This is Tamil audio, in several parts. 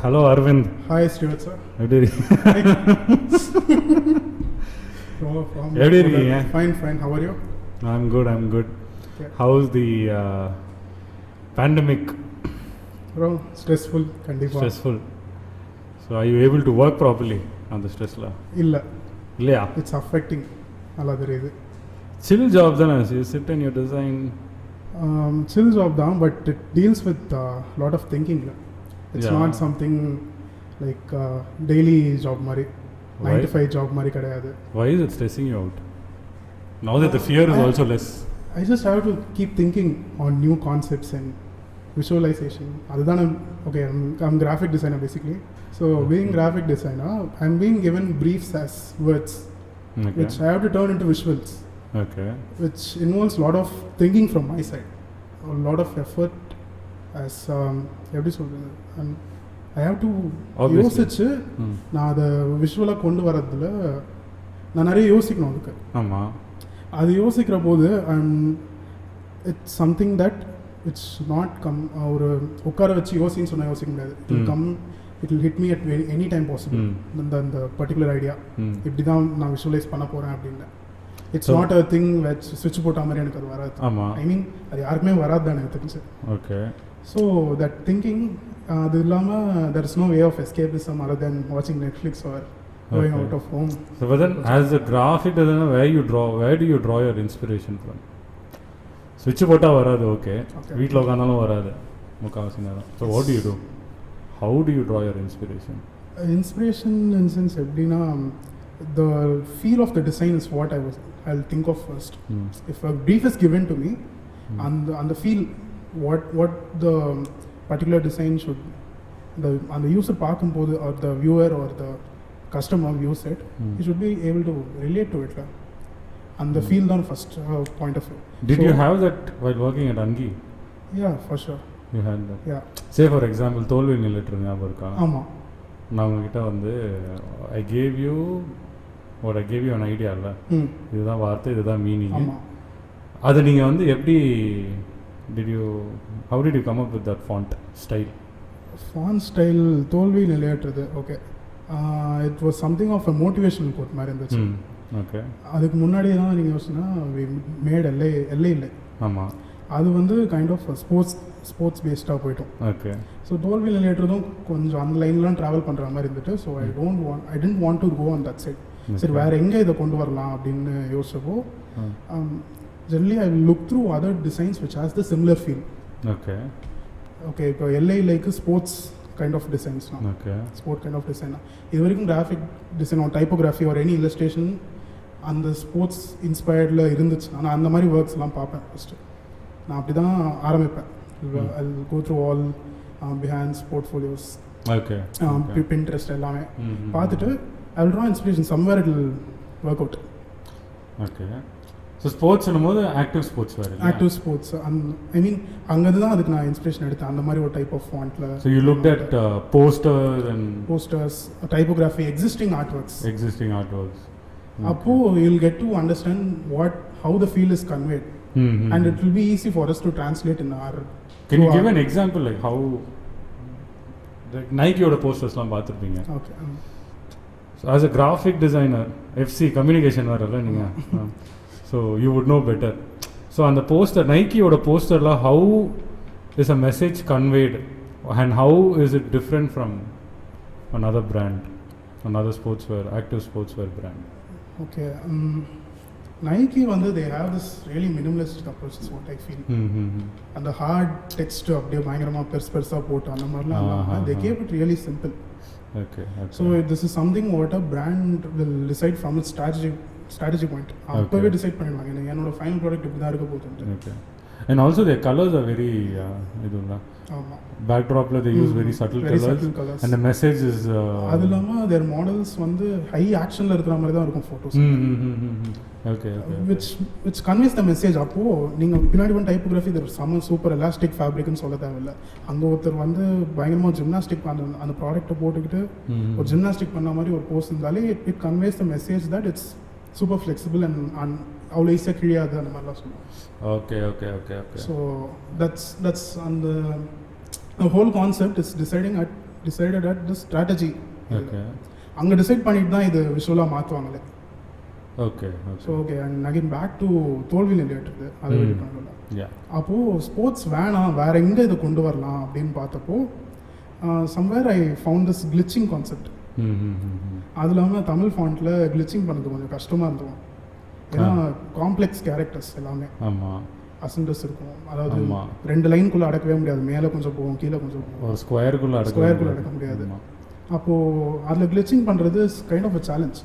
Hello, Arvind. Hi, Stuart sir. எப்படி இருக்கீங்க? Fine. How are you? I'm good. Okay. How's the pandemic? Bro, stressful. Kandipa. Stressful. So are you able to work properly on the stress la? Illa. இல்லையா? It's affecting. Alla theriyudhu. Chill job தானே. You sit and you design. Chill job down, but it deals with a lot of thinking. It's Yeah. not something like daily job mari. Why? 9 to 5 job mari kadayadu. Why is it stressing you out? Now that the fear is also less. I just have to keep thinking on new concepts and visualization. Adudana, okay, I'm graphic designer basically. So being graphic designer, I'm being given briefs as words, Okay. which I have to turn into visuals, Okay. which involves a lot of thinking from my side, a lot of effort as எப்படி சொல்கிறது, and I have to Obviously. யோசிச்சு நான் அதை விஷுவலாக கொண்டு வரதுல நான் நிறைய யோசிக்கணும். அதுக்கு ஆமாம். அது யோசிக்கிற போது it's something that it's not come ஒரு உட்கார வச்சு யோசின்னு சொன்னால் யோசிக்க முடியாது. It will come, it will hit me at any time possible. இந்த பர்டிகுலர் ஐடியா இப்படி தான் நான் விஷுவலைஸ் பண்ண போகிறேன் அப்படின்னு. இட்ஸ் நாட் அ திங் வெச் ஸ்விட்ச் போட்ட மாதிரி எனக்கு அது வராது. ஆமாம். ஐ மீன் அது யாருக்குமே வராது தான் எனக்கு தெரிஞ்சு. ஓகே. ஸோ தட் திங்கிங், அது இல்லாமல் there is no way of escapism other than வாட்சிங் Netflix or going out of home. So but then as a graphic designer, where do you draw your inspiration from? Switch போட்டா வராது. ஓகே. வீட்டில் உட்காந்தாலும் வராது முக்கால்வாசி நேரம். So what do you do? How do you draw your inspiration? Inspiration in sense எப்படின்னா, the feel of the design is what I'll think of first. If a brief is given to me and the feel what the particular design should the user பார்க்கும்போது or the viewer or the customer views it, he should be able to relate to it, and the feel down first point of view. Did you have that while working at Angi? Yeah, for sure. You had that? Yeah. Say for example, தோல்வி நிலையற்ற ஞாபகம் இருக்கா? ஆமாம். நான் உங்ககிட்ட வந்து I gave you an idea இல்லை, இதுதான் வார்த்தை, இதுதான் மீனிங். அது நீங்கள் வந்து எப்படி how did you come up with that font style? Font style தோல்வி நிலையற்றது. Okay. It was something of a motivational quote மாதிரி இருந்துச்சு. ஓகே. அதுக்கு முன்னாடி தான் நீங்கள் யோசிச்சுன்னா மேட் எல்லை இல்லை. ஆமாம். அது வந்து கைண்ட் ஆஃப் ஸ்போர்ட்ஸ் பேஸ்டாக போய்ட்டோம். ஓகே. ஸோ தோல்வி நிலையற்றதும் கொஞ்சம் அந்த லைன்லாம் ட்ராவல் பண்ணுற மாதிரி இருந்துட்டு, so I didn't want to go on that side. சரி, வேறு எங்கே இதை கொண்டு வரலாம் அப்படின்னு யோசிச்சப்போ generally I will look through other designs which has the similar feel. Okay. Okay, இப்போ எல்ஐ like sports kind of designs now. Okay. Sport kind of design. இது வரைக்கும் graphic design or typography or any illustration அந்த ஸ்போர்ட்ஸ் இன்ஸ்பயர்டில் இருந்துச்சு. நான் அந்த மாதிரி ஒர்க்ஸ்லாம் பார்ப்பேன் ஃபஸ்ட்டு. நான் அப்படி தான் ஆரம்பிப்பேன். I will go through all Behance portfolios, Pinterest எல்லாமே பார்த்துட்டு I will draw inspiration somewhere it will work out. Okay. So ஸ்போர்ட்ஸ்னும் போது ஆக்டிவ் ஸ்போர்ட்ஸ் வேறு. ஆக்டிவ் ஸ்போர்ட்ஸ் ஐ மீன் அங்கேருந்து தான் அதுக்கு நான் இன்ஸ்பிரேஷன் எடுத்தேன். அந்த மாதிரி ஒரு டைப் ஆஃப் ஃபாண்ட்டில். So you looked at posters, typography, existing art works. அப்போது you will get to understand how the feel is conveyed, and it will be easy for us to translate in our. Can you give an example like how Nike-ஓட போஸ்டர்ஸ்லாம் பார்த்துருப்பீங்க? Okay. So as a graphic designer, FC communication வரல நீங்கள், so you would know better. So on the poster, Nike-ஓட போஸ்டர்ல how is a message conveyed and how is it different from another brand, another sportswear, active sportswear brand? Okay. Nike வந்து they have this really minimalistic approach is what I feel. அந்த hard text அப்படியே பயங்கரமாக பெருசாக போட்டு அந்த மாதிரிலாம் they keep it really simple. Okay. So this is something what a brand will decide from its strategy point. அப்பவே டிசைட் பண்ணிடுவாங்க என்னோட ஃபைனல் ப்ராடக்ட் இப்படி தான் இருக்க போகுது. Okay. And also their colors are very இதுலாம் backdropல they use very subtle colors and the message is அது இல்லாமல் their models வந்து ஹை ஆக்ஷனில் இருக்கிற மாதிரி தான் இருக்கும் photos. Okay. which conveys the message. அப்போது நீங்கள் பின்னாடி வந்து டைப்போகிராஃபி இது செம்ம சூப்பர் எலாஸ்டிக் ஃபேப்ரிக்னு சொல்ல தேவையில்லை. அங்கே ஒருத்தர் வந்து பயங்கரமாக ஜிம்னாஸ்டிக் அந்த ப்ராடக்ட்டை போட்டுக்கிட்டு ஒரு ஜிம்னாஸ்டிக் பண்ண மாதிரி ஒரு போஸ் இருந்தாலே it conveys the message that it's super flexible and அவ்வளோ ஈஸியாக கிழியாது அந்த மாதிரிலாம் சொல்லுவோம். Okay. So that's on the whole concept is deciding at decided at the strategy. Okay அங்கே டிசைட் பண்ணிட்டு தான் இது விஷுவலாக மாற்றுவாங்களே. Okay so okay and again back to தோல்வி நிலையிட்டு அதை வெளியிட்டாங்கல்ல. அப்போது ஸ்போர்ட்ஸ் வேணாம், வேற எங்கே இதை கொண்டு வரலாம் அப்படின்னு பார்த்தப்போ somewhere I found this கிளிச்சிங் concept. அது இல்லாமல் தமிழ் ஃபாண்ட்டில் கிளிச்சிங் பண்ணது கொஞ்சம் கஷ்டமாக இருந்தோம். ஏன்னா காம்ப்ளெக்ஸ் கேரக்டர்ஸ் எல்லாமே அசண்டஸ் இருக்கும். அதாவது 2 லைனுக்குள்ளே அடக்கவே முடியாது, மேலே கொஞ்சம் போகும் கீழே கொஞ்சம் போகும், ஒரு ஸ்கொயருக்குள்ளே அடக்க முடியாது. அப்போது அதில் கிளிச்சிங் பண்ணுறது kind of a challenge.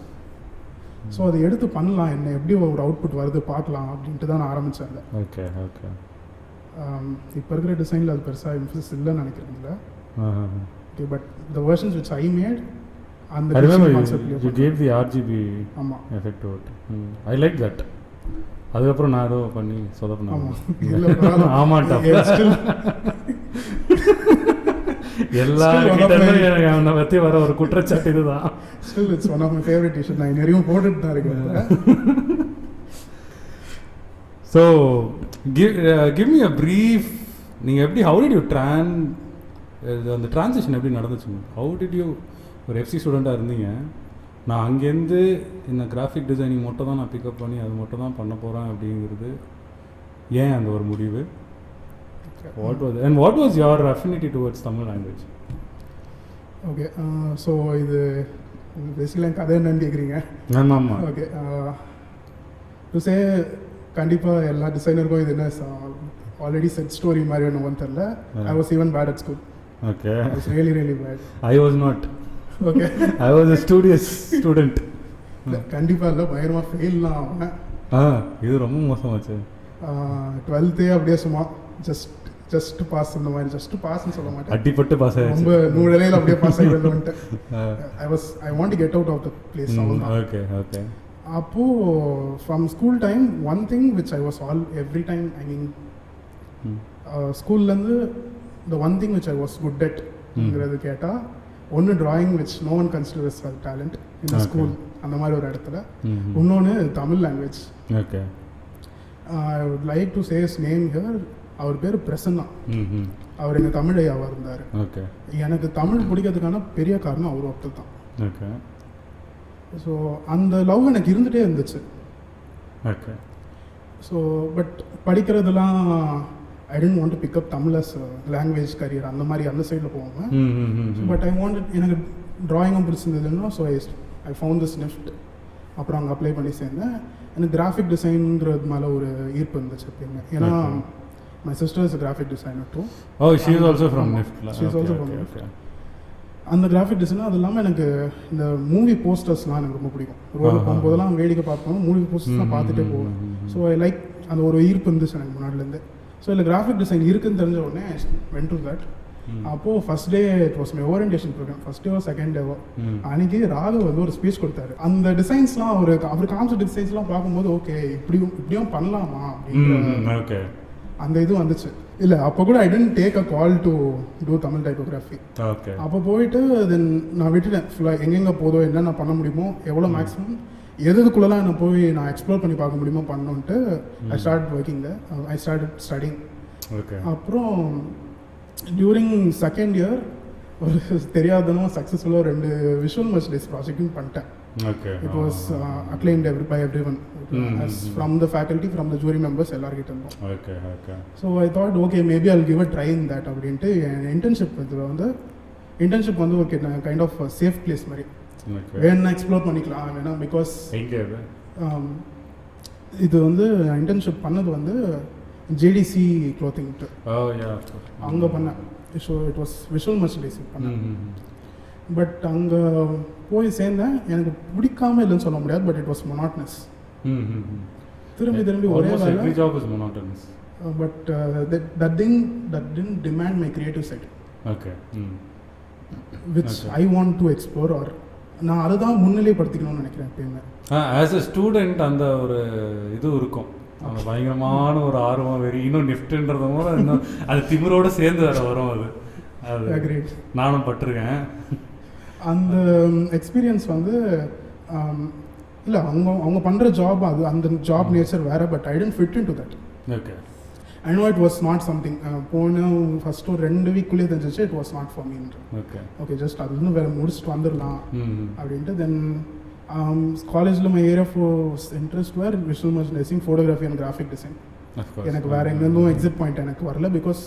So அதை எடுத்து பண்ணலாம், என்ன எப்படி ஒரு அவுட்புட் வருது பார்க்கலாம் அப்படின்ட்டு தான் நான் ஆரம்பித்தேன். ஓகே ஓகே இப்போ இருக்கிற டிசைனில் அது பெருசாக இன்ஃப்ளூஸ் இல்லைன்னு நினைக்கிறேன்ல. Okay but the versions which I made அந்த you gave the RGB effect to it. I like that. அதுக்கப்புறம் நான் ஏதோ பண்ணி சொதப்பினேன். ஆமாட்டா எல்லா கிட்ட பற்றி வர ஒரு குற்றச்சாட்டு இதுதான். Still it's one of my favorite t-shirt. நான் நிறையும் போட்டுட்டு தான் இருக்கேன். So give me a brief. நீங்கள் எப்படி how did you அந்த ட்ரான்சிஷன் எப்படி நடந்துச்சுங்க? how did you ஒரு எஃப்சி ஸ்டூடெண்ட்டாக இருந்தீங்க, நான் அங்கேருந்து இந்த கிராஃபிக் டிசைனிங் மட்டும் தான் நான் பிக்கப் பண்ணி அது மட்டும் தான் பண்ண போகிறேன் அப்படிங்கிறது ஏன் அந்த ஒரு முடிவு? what was your affinity towards Tamil language? Okay so இது பேசிக்கலாக கதை என்னன்னு கேட்குறீங்க. ஆமாம் ஓகே டு சே கண்டிப்பாக எல்லா டிசைனருக்கும் இது என்ன ஆல்ரெடி செட் ஸ்டோரி மாதிரி ஒன்று தெரில. I was even bad at school. Okay I was really bad. I was not. Okay I was a studious student. கண்டிப்பாக இல்லை, பயங்கரமாக ஃபெயில்லாம் ஆகும். இது ரொம்ப மோசமாச்சு. 12th அப்படியே சும்மா ஜஸ்ட் பாஸ் அந்த மாதிரி, ஜஸ்ட் பாஸ்ன்னு சொல்ல மாட்டேன், அடிப்பட்டு பாஸ் ஆயிடுச்சு. ரொம்ப நூலையில் அப்படியே பாஸ் ஆகி வந்துட்டு I want to get out of the place. Okay okay அப்போது from school time one thing which I was every time I mean ஸ்கூல்லேருந்து the one thing which I was good அட்ங்கிறது கேட்டால் ஒன்று drawing which no one considers as talent in school அந்த மாதிரி ஒரு இடத்துல, இன்னொன்று Tamil language. Okay I would like to say his name here. அவர் பேர் பிரசன்னா. அவர் எங்கள் தமிழ் ஐயாவாக இருந்தார். ஓகே எனக்கு தமிழ் பிடிக்கிறதுக்கான பெரிய காரணம் அவர் ஒருத்தர் தான். ஓகே ஸோ அந்த லவ் எனக்கு இருந்துகிட்டே இருந்துச்சு. ஓகே ஸோ பட் படிக்கிறதுலாம் I didn't want to pick up Tamil as language career அந்த மாதிரி அந்த சைடில் போவாங்க. பட் ஐ வாண்ட் எனக்கு ட்ராயிங்கும் பிடிச்சிருந்ததுன்னா so I found this NEFT. அப்புறம் அங்கே அப்ளை பண்ணி சேர்ந்தேன். எனக்கு கிராஃபிக் டிசைனுங்கிறது மேலே ஒரு ஈர்ப்பு இருந்துச்சு எப்பயுமே. ஏன்னா my sister is graphic designer too. Oh she is also from NIFT. She is also from NIFT. அந்த கிராஃபிக் டிசைனர் அது இல்லாமல் எனக்கு இந்த மூவி போஸ்டர்ஸ்லாம் எனக்கு ரொம்ப பிடிக்கும். ரோடு போகும்போதெல்லாம் வேடிக்கை பார்ப்போம், மூவி போஸ்டர்ஸ்லாம் பார்த்துட்டே போவேன். ஸோ ஐ லைக் அந்த ஒரு ஈர்ப்பு இருந்துச்சு எனக்கு முன்னாடிலேருந்து. ஸோ இல்லை கிராஃபிக் டிசைன் இருக்குன்னு தெரிஞ்ச உடனே வென்ட் டு தட். அப்போது first day it was my orientation programme. First டேவோ செகண்ட் டேவோ அன்றைக்கி ராகவ் வந்து ஒரு ஸ்பீச் கொடுத்தாரு. அந்த டிசைன்ஸ்லாம் அவர் காமிச்ச டிசைன்ஸ்லாம் பார்க்கும்போது ஓகே இப்படியும் பண்ணலாமா அப்படின்ற அந்த இது வந்துச்சு. இல்லை அப்போ கூட I didn't take a call to do Tamil typography. அப்போ போயிட்டு தென் நான் விட்டுட்டேன் ஃபுல்லாக. எங்கெங்கே போதோ என்னென்ன பண்ண முடியுமோ எவ்வளோ மேக்ஸிமம் எதுக்குள்ளெல்லாம் என்ன போய் நான் எக்ஸ்ப்ளோர் பண்ணி பார்க்க முடியுமோ பண்ணோன்ட்டு I start working the I start studying. அப்புறம் டியூரிங் செகண்ட் இயர் ஒரு தெரியாதனும் சக்ஸஸ்ஃபுல்லாக 2 விஷுவல் மெர்ச்சன்டைஸ் ப்ராஜெக்டும் பண்ணிட்டேன். It was acclaimed by every one from the faculty from the jury members எல்லாருக்கிட்ட இருந்தோம். So I thought okay maybe I'll give a try in that அப்படின்ட்டு என் இன்டர்ன்ஷிப் வந்து ஒரு கைண்ட் ஆஃப் சேஃப் பிளேஸ் மாதிரி வேணா எக்ஸ்ப்ளோர் பண்ணிக்கலாம் வேணா. பிகாஸ் இது வந்து இன்டர்ன்ஷிப் பண்ணது வந்து ஜேடிசி க்ளோத்திங்ட்டு அங்கே பண்ணேன். So it was visual merchandising பண்ணேன். பட் அங்கே போய் சேர்ந்தேன், எனக்கு பிடிக்காம இல்லைன்னு சொல்ல முடியாது. But it was monotonous. திரும்பி ஒரே வேலை. But that didn't demand my creative side which I want to explore. Or நான் அதை தான் முன்னிலைப்படுத்திக்கணும்னு நினைக்கிறேன் எப்பயுமே. ஆஸ் அ ஸ்டூடெண்ட் அந்த ஒரு இது இருக்கும், அந்த பயங்கரமான ஒரு ஆர்வம் வெறி. இன்னும் நிஃப்ட்ன்றத கூட இன்னும் அது திமிரோடு சேர்ந்து வரும். அது நானும் பட்டிருக்கேன். அந்த எக்ஸ்பீரியன்ஸ் வந்து இல்லை அவங்க பண்ணுற ஜாப் அது அந்த ஜாப் நேச்சர் வேறு. But I didn't fit in to that. Okay I know it was not something. போன ஃபர்ஸ்ட் ஒரு 2 வீக்குள்ளே தெரிஞ்சிச்சு it was not for me. Okay just அது இன்னும் வேறு முடிச்சுட்டு வந்துடலாம் அப்படின்ட்டு. தென் காலேஜில் my area of interest were visual merchandising, photography and graphic design. எனக்கு வேறு எங்கேருந்தும் எக்ஸிட் பாயிண்ட் எனக்கு வரல. பிகாஸ்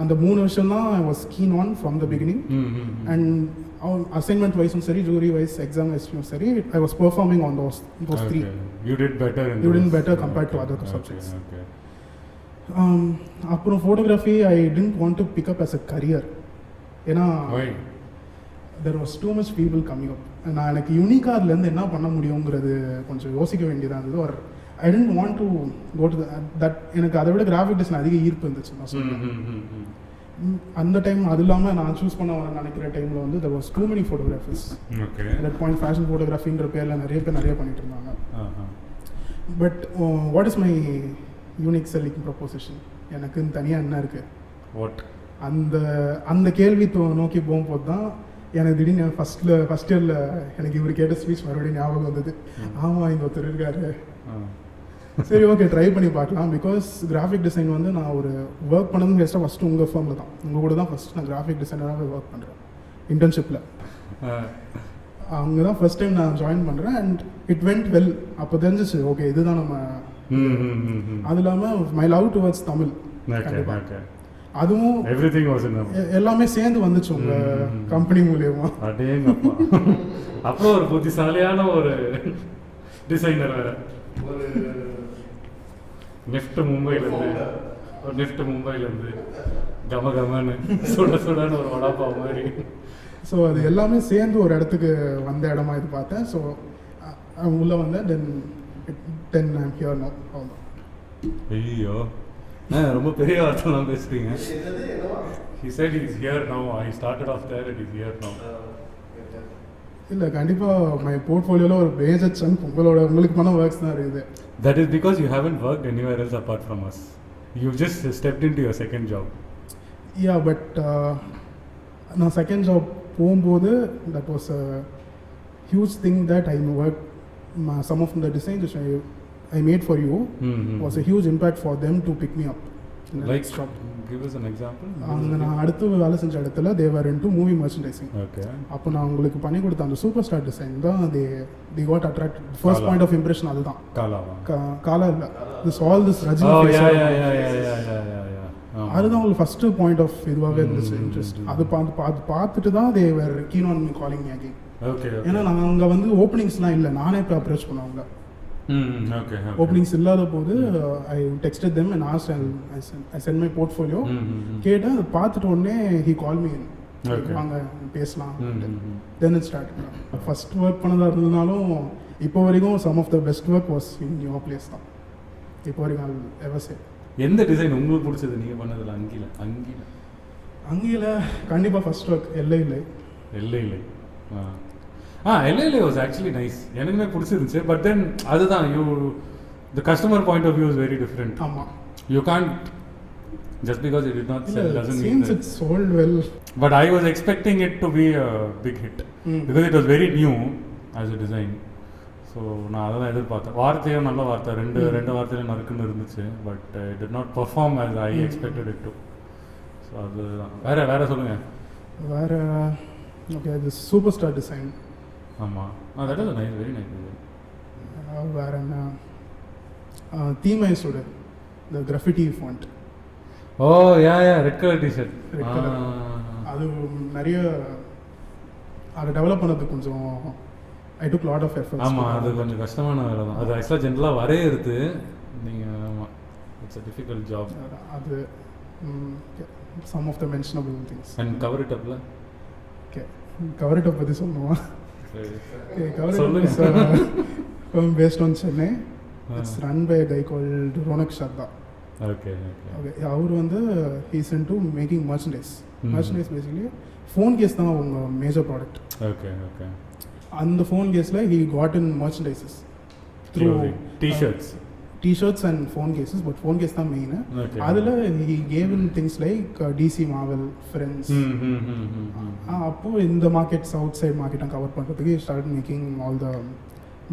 அந்த 3 விஷயம் தான் I was keen on from the beginning. And assignment வைஸும் சரி, ஜூரி வைஸ், எக்ஸாம் வைஸும் சரி, I was performing on those 3. You did better compared to other subjects. அப்புறம் photography I didn't want to pick up as a career. ஏன்னா there was too much people coming up. நான் எனக்கு யூனிக்காக அதுலேருந்து என்ன பண்ண முடியுங்கிறது கொஞ்சம் யோசிக்க வேண்டியதாக இருந்தது. ஒரு I didn't want to go to that. எனக்கு அதை விட கிராஃபிக் டிசைன் அதிக ஈர்ப்பு இருந்துச்சு நான் சொல்லுவேன். அந்த டைம் அது இல்லாமல் நான் சூஸ் பண்ண நினைக்கிற டைமில் வந்து there was too many photographers. That point fashion ஃபோட்டோகிராஃபின்ற பேரில் நிறைய பேர் பண்ணிட்டு இருந்தாங்க. But what is my unique selling proposition? எனக்குன்னு தனியாக என்ன இருக்குது? அந்த கேள்வி நோக்கி போகும்போது தான் எனக்கு திடீர்னு ஃபஸ்ட் இயரில் எனக்கு இவர் கேட்ட ஸ்பீச் மறுபடியும் ஞாபகம் வந்தது. ஆமாம், இங்கே ஒருத்தர் இருக்காரு, சரி ஓகே ட்ரை பண்ணி பார்க்கலாம். பிகாஸ் கிராஃபிக் டிசைன் வந்து நான் ஒரு ஒர்க் பண்ணதும் வேஸ்ட்டாக ஃபஸ்ட்டு உங்கள் ஃபார்மில் தான், உங்கள் கூட தான் ஃபஸ்ட்டு நான் கிராஃபிக் டிசைனராகவே ஒர்க் பண்ணுறேன் இன்டர்ன்ஷிப்பில். அங்கே தான் ஃபஸ்ட் டைம் நான் ஜாயின் பண்ணுறேன். And it went well. அப்போ தெரிஞ்சிச்சு ஓகே இதுதான் நம்ம. அது இல்லாமல் மை லவ் டுவர்ட்ஸ் தமிழ், அதுவும் எல்லாமே சேர்ந்து வந்துச்சு உங்க கம்பெனி மூலியமா. அப்புறம் ஒரு புத்திசாலியான ஒரு டிசைனர் வேற. ஒரு நெஃப்ட் மும்பைலேருந்து கமகமன்னு சுடன்னு ஒரு வடாப்பாவ் மாதிரி. ஸோ அது எல்லாமே சேர்ந்து ஒரு இடத்துக்கு வந்த இடமா இது பார்த்தேன். ஸோ உள்ளே வந்தேன். Then I'm here no. அவ்வளோதான். ஐயோ ரொம்ப பெரிய வார்த்தைலாம் பேசுறீங்க. He said he's here now. He started off there and he's here now. இல்லை கண்டிப்பாக மை போர்ட்ஃபோலியோவில் ஒரு மேஜர் சங்க் உங்களுக்கு பண்ண ஒர்க்ஸ் தான் இருக்குது. That is because you haven't worked anywhere else apart from us. You just stepped into your second job. Yeah, but நான் செகண்ட் ஜாப் போகும்போது that was a huge thing that I worked. Some of the designs which I made for you was a huge impact for them to pick me up. Like shop. Give us an example. அங்கே நான் அடுத்து வேலை செஞ்ச இடத்துல they were into movie merchandising. Okay. அப்போ நான் உங்களுக்கு பண்ணி கொடுத்த அந்த சூப்பர் ஸ்டார் டிசைன் தான் they got attracted. First point of impression அதுதான். காலா இல்லை, this ரஜினி. Oh yeah. அதுதான் உங்களுக்கு ஃபர்ஸ்ட் பாயிண்ட் ஆஃப் இதுவாகவே இருந்துச்சு இன்ட்ரெஸ்ட். அது பார்த்துட்டு தான் they were keen on me calling me again. Okay. ஏன்னா நாங்கள் அங்கே வந்து ஓப்பனிங்ஸ்லாம் இல்லை, நானே போய் அப்ரோச் பண்ணுவாங்க. Okay. ஓப்பனிங்ஸ் இல்லாத போது I texted them and asked I sent my portfolio. கேட்டேன், அதை பார்த்துட்டு உடனே ஹி கால் மீ இன், வாங்க பேசலாம். Then it start. First work பண்ணதாக இருந்ததுனாலும் இப்போ வரைக்கும் some of the best work was in your place தான் இப்போ வரைக்கும். எவர் சே எந்த டிசைன் உங்களுக்கு பிடிச்சது நீங்கள் பண்ணதில்? அங்கேயில் கண்டிப்பாக ஃபர்ஸ்ட் ஒர்க் எல்லை இல்லை. எல்ஏ வாஸ் ஆக்சுவலி நைஸ். எனக்குமே பிடிச்சிருந்துச்சு. பட் தென் அதுதான் the customer point of view is very different. ஆமாம், you can't just because it did not sell doesn't mean that it's sold well. But I was expecting it to be a big hit because it was very new as a design. So நான் அதை தான் எதிர்பார்த்தேன். வார்த்தையும் நல்ல வார்த்தை, ரெண்டு வார்த்தையிலும் நறுக்குன்னு இருந்துச்சு. But it did not perform as I expected it to. So அதுதான். வேறு சொல்லுங்கள். வேறு ஓகே, அது சூப்பர் ஸ்டார் டிசைன். ஆமாம், that is nice, very nice. வேறு என்ன, தீமைஸோட இந்த கிராஃபிட்டி ஃபாண்ட். ஓ யா ரெட் கலர் டிஷர்ட். அது நிறைய அதை டெவலப் பண்ணது கொஞ்சம் ஐ டுக் லாட் ஆஃப் எஃபர்ட்ஸ். ஆமாம், அது கொஞ்சம் கஷ்டமான வேலை தான். அது ஆக்சுவலாக ஜென்ரலாக வரையிறது நீங்கள். ஆமாம், இட்ஸ் அ டிஃபிகல்ட் ஜாப். அது some of the mentionable things. And cover it அப்பில். ஓகே, கவர் இட் அப் பற்றி சொல்லுவோம். Based on Chennai. It's run by a guy called Ronak Sharda. Okay. அவர் வந்து he's into making merchandise. Merchandise basically phone case தான் அவங்க மேஜர் ப்ராடக்ட். Okay. அந்த phone caseல he got in merchandises through t-shirts and phone cases, but phone case தான் மெயின். அதில் he gave in things like DC, Marvel, Friends. அப்போ இந்த மார்க்கெட்ஸ் அவுட் சைட் மார்க்கெட்டை கவர் பண்ணுறதுக்கு he started making all the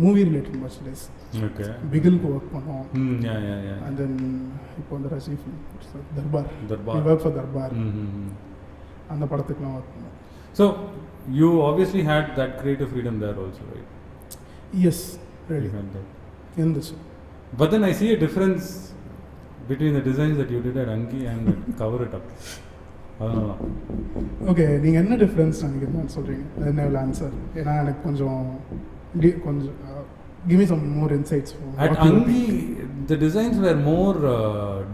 movie related merchandise. Okay. பிகிலுக்கு ஒர்க் பண்ணோம். Yeah yeah yeah. And then இப்போ வந்து ரஜினி தர்பார் ஒர்க் ஃபார் தர்பார், அந்த படத்துக்குலாம் ஒர்க் பண்ணோம். So you obviously had that creative freedom there also, right? Yes, ready இருந்துச்சு. But then I see a difference between the designs that you did at Angi and at Cover It Up. Okay, நீங்கள் என்ன டிஃப்ரென்ஸ் நினைக்கிறீங்கன்னு சொல்கிறீங்க, என்ன will ஆன்சர்? ஏன்னா எனக்கு கொஞ்சம் give me some more insights. At Angi, the designs were more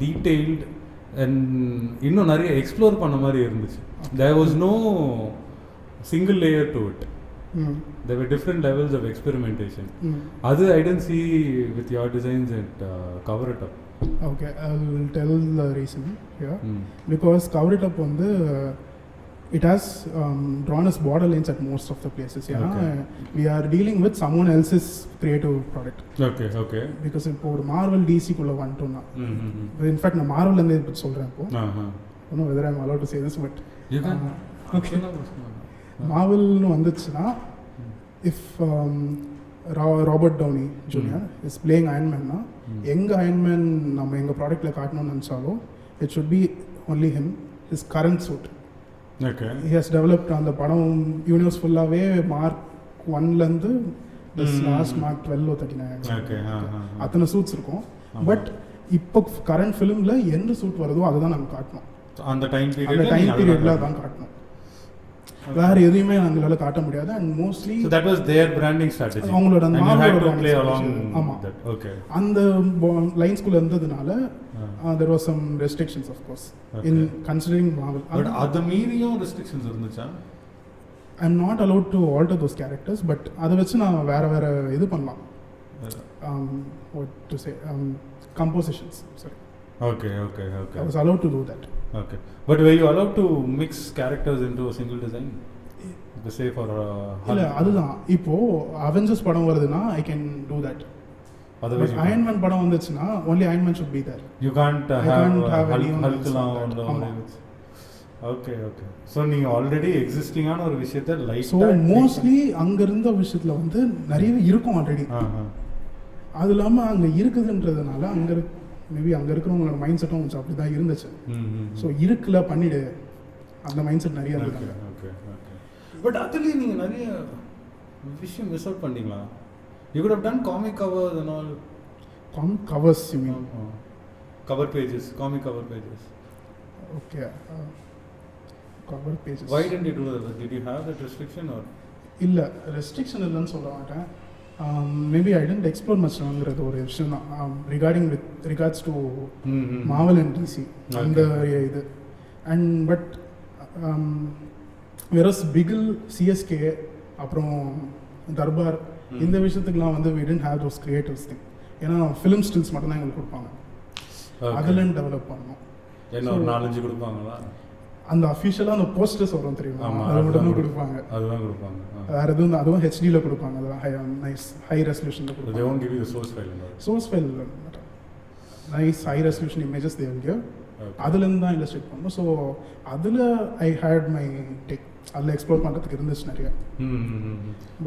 detailed and இன்னும் நிறைய எக்ஸ்ப்ளோர் பண்ண மாதிரி இருந்துச்சு. There was no single layer to it. There were different levels of experimentation. Adu I didn't see with your designs at Cover It Up. Okay, I will tell the reason here. Because Cover It Up வந்து it has drawn us borderlines at most of the places. Okay. We are dealing with someone else's creative product. Okay, okay. Because இப்போ ஒரு மார்வல் டிசி குள்ள வந்துட்டோம்னா, இன்ஃபேக்ட் நான் மார்வல் இருந்து இப்ப சொல்றேன். இப்போ no whether I'm allowed to say this, but you can. Okay. மார்வல்னு வந்துச்சுன்னா, if Robert Downey Junior is playing அயன்மேன்னா, எங்கள் அயன்மேன் நம்ம எங்கள் ப்ராடக்ட்டில் காட்டணும்னு நினச்சாலும் it should be only him, his current suit. Okay. He has developed அந்த படம் யூனிவர்ஸ் ஃபுல்லாகவே மார்க் 1லேருந்து லாஸ்ட் மார்க் 12 or 39 அத்தனை சூட்ஸ் இருக்கும். பட் இப்போ கரண்ட் ஃபிலிமில் எந்த சூட் வருதோ அதை தான் நாங்கள் காட்டணும். அந்த டைம் பீரியடில் தான் காட்டணும், வேற எதுவுமே அவங்களால காட்ட முடியாது. And mostly that was their branding strategy. அவங்களோட அந்த மார்வலோட play along. ஆமா, okay. அந்த லைன்ஸ்குள்ள இருந்ததுனால there was some restrictions of course in considering Marvel. But அது மீறியும் restrictions இருந்துச்சா? I'm not allowed to alter those characters, but அதை வச்சு நான் வேற இது பண்ணலாம். What to say, compositions, sorry. Okay. I was allowed to do that. Okay, but were you allowed to mix characters into a single design? The say for இல்ல, அதுதான் இப்போ அவெஞ்சர்ஸ் படம் வருதுன்னா I can do that. Otherwise Iron Man படம் வந்துச்சுன்னா only Iron Man should be there. You can't have Hulk alone. Okay. So நீங்க ஆல்ரெடி எக்ஸிஸ்டிங் ஆன ஒரு விஷயத்தை லைட்டா, so mostly அங்க இருந்த விஷயத்துல வந்து நிறைய இருக்கும் ஆல்ரெடி. அது இல்லாம அங்க இருக்குதுன்றதுனால அங்க மேபி அங்கே இருக்கிறவங்களோட மைண்ட் செட்டும் கொஞ்சம் அப்படி தான் இருந்துச்சு. ஸோ இருக்குல்ல பண்ணிவிடு, அந்த மைண்ட் செட் நிறைய இருக்காங்க. ஓகே. பட் அதுலேயே நீங்கள் நிறைய விஷயம் மிஸ் அவுட் பண்ணிங்களா? You could have done comic covers and all. Comic covers you mean? Cover pages, comic cover pages. Okay, cover pages. Why didn't you do that? Did you have that restriction or? இல்லை, ரெஸ்ட்ரிக்ஷன் இல்லைன்னு சொல்ல மாட்டேன். மேபி ஐ டென்ட் எக்ஸ்ப்ளோர் மச்ங்கிறது ஒரு விஷயம் தான் regards to Marvel and DC அந்த இது. அண்ட் பட் வெரஸ் பிகில், சிஎஸ்கே, அப்புறம் தர்பார், இந்த விஷயத்துக்குலாம் வந்து we didn't have those creatives thing. ஏன்னா ஃபிலிம் ஸ்டில்ஸ் மட்டும் தான் எங்களுக்கு கொடுப்பாங்க, அதில் டெவலப் பண்ணோம். என்ன ஒரு 4-5 கொடுப்பாங்களா? அந்த அஃபிஷியலாக அந்த போஸ்டர்ஸ் வரும் தெரியுமா, அதை மட்டும் தான் கொடுப்பாங்க. அதுதான் கொடுப்பாங்க. வேறு எதுவும் அதுவும் ஹெச்டியில் கொடுப்பாங்க, அதெல்லாம் நைஸ் ஹை ரெசல்யூஷனில் கொடுப்பாங்க. They won't give you the source file. Source file nice high resolution images they will give. அதுலேருந்து தான் இல்லஸ்ட்ரேட் பண்ணணும். ஸோ அதில் ஐ ஹேட் மை டெக், அதில் எக்ஸ்ப்ளோர் பண்ணுறதுக்கு இருந்துச்சு நிறைய.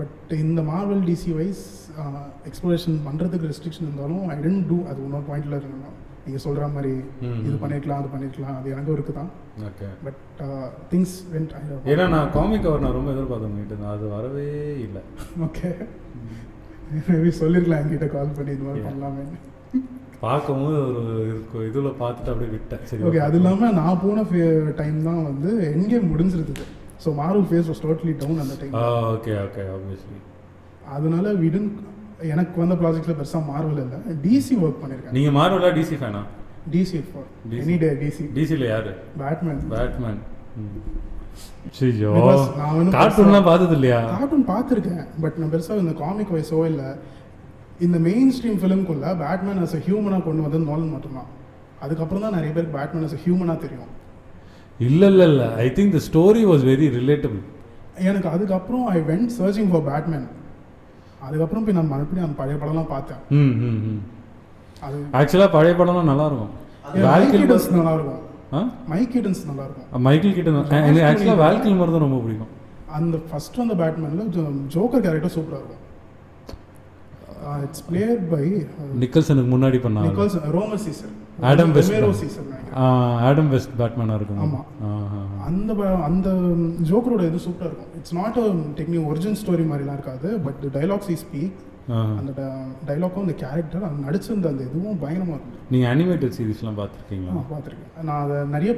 பட் இந்த மார்வல் டிசி வைஸ் எக்ஸ்ப்ளோரேஷன் பண்ணுறதுக்கு ரெஸ்ட்ரிக்ஷன் இருந்தாலும் ஐ டென்ட் டூ. அது இன்னொரு பாயிண்டில் இருக்கணும், நீங்கள் சொல்கிற மாதிரி இது பண்ணிருக்கலாம் அது பண்ணிருக்கலாம், அது எனக்கும் இருக்குது தான். ஓகே. But things vent. ஏன்னா நான் காமிக் கவர் நான் ரொம்ப எதிர்பார்த்தேன் உங்ககிட்ட, அது வரவே இல்லை. ஓகே, மேபி சொல்லிருக்கலாம் என்கிட்ட கால் பண்ணி இது மாதிரி பண்ணலாமே. பார்க்கும்போது ஒரு இதில் பார்த்துட்டு அப்படியே விட்டேன். சரி, ஓகே. அது இல்லாமல் நான் போன டைம் தான் வந்து என்கேம் முடிஞ்சிருந்தது. So Marvel phase was totally down அந்த டைம். Okay obviously. அதனால எனக்கு வந்த ப்ராஜெக்ட்ல பெருசாக மார்வல் இல்லை, டிசி ஒர்க் பண்ணியிருக்கேன். நீங்கள் மார்வலா டிசி ஃபேனா? DC for any day. டிசியில் யாரு? பேட்மேன். ஐயோ, கார்ட்டூன்லாம் பார்த்தது இல்லையா? கார்ட்டூன் பார்த்துருக்கேன், பட் நான் பெருசாக இந்த காமிக் வைஸோ இல்லை இந்த மெயின் ஸ்ட்ரீம் ஃபிலிம்குள்ளே பேட்மேன் அஸ் அ ஹியூமனாக கொண்டு வந்தது நோலன் மட்டும்தான். அதுக்கப்புறம் தான் நிறைய பேருக்கு பேட்மேன் அஸ் அ ஹியூமனாக தெரியும். இல்லை I think the story was very relatable. எனக்கு அதுக்கப்புறம் I went searching for Batman. அதுக்கப்புறம் போய் நான் மறுபடியும் அந்த பழைய படம்லாம் பார்த்தேன். அது ஆக்சுவலாக பழைய படம்லாம் நல்லா இருக்கும். வேல்கில்டன்ஸ் நல்லா இருக்கும். மைக்கிடன்ஸ் நல்லா இருக்கும். மைக்கேல் கிட்டன் எனக்கு ஆக்சுவலாக வேல்கில்மர் தான் ரொம்ப பிடிக்கும். அந்த ஃபர்ஸ்ட் அந்த பேட்மேனில் ஜோக்கர் கேரக்டர் சூப்பராக இருக்கும். இட்ஸ் பிளேயர் பை நிக்கல்சனுக்கு முன்னாடி பண்ணாங்க Nichols Romero Cesar Adam West Romero Cesar Adam West பேட்மேனா இருக்கும். ஆமா. அந்த ஜோக்கரோட இது சூப்பரா இருக்கும். It's not a technique original story மாதிரிலாம் இருக்காது, பட் டைலாக்ஸ் இஸ் ஸ்பீக், அந்த டைலாக்கும் அந்த கேரக்டர் அது நடிச்சிருந்த அந்த இதுவும் பயங்கரமா இருக்கும். நீங்க அனிமேட்டட் சீரிஸ்லாம் பார்த்துருக்கீங்களா? பார்த்துருக்கேன். நான் அதை நிறைய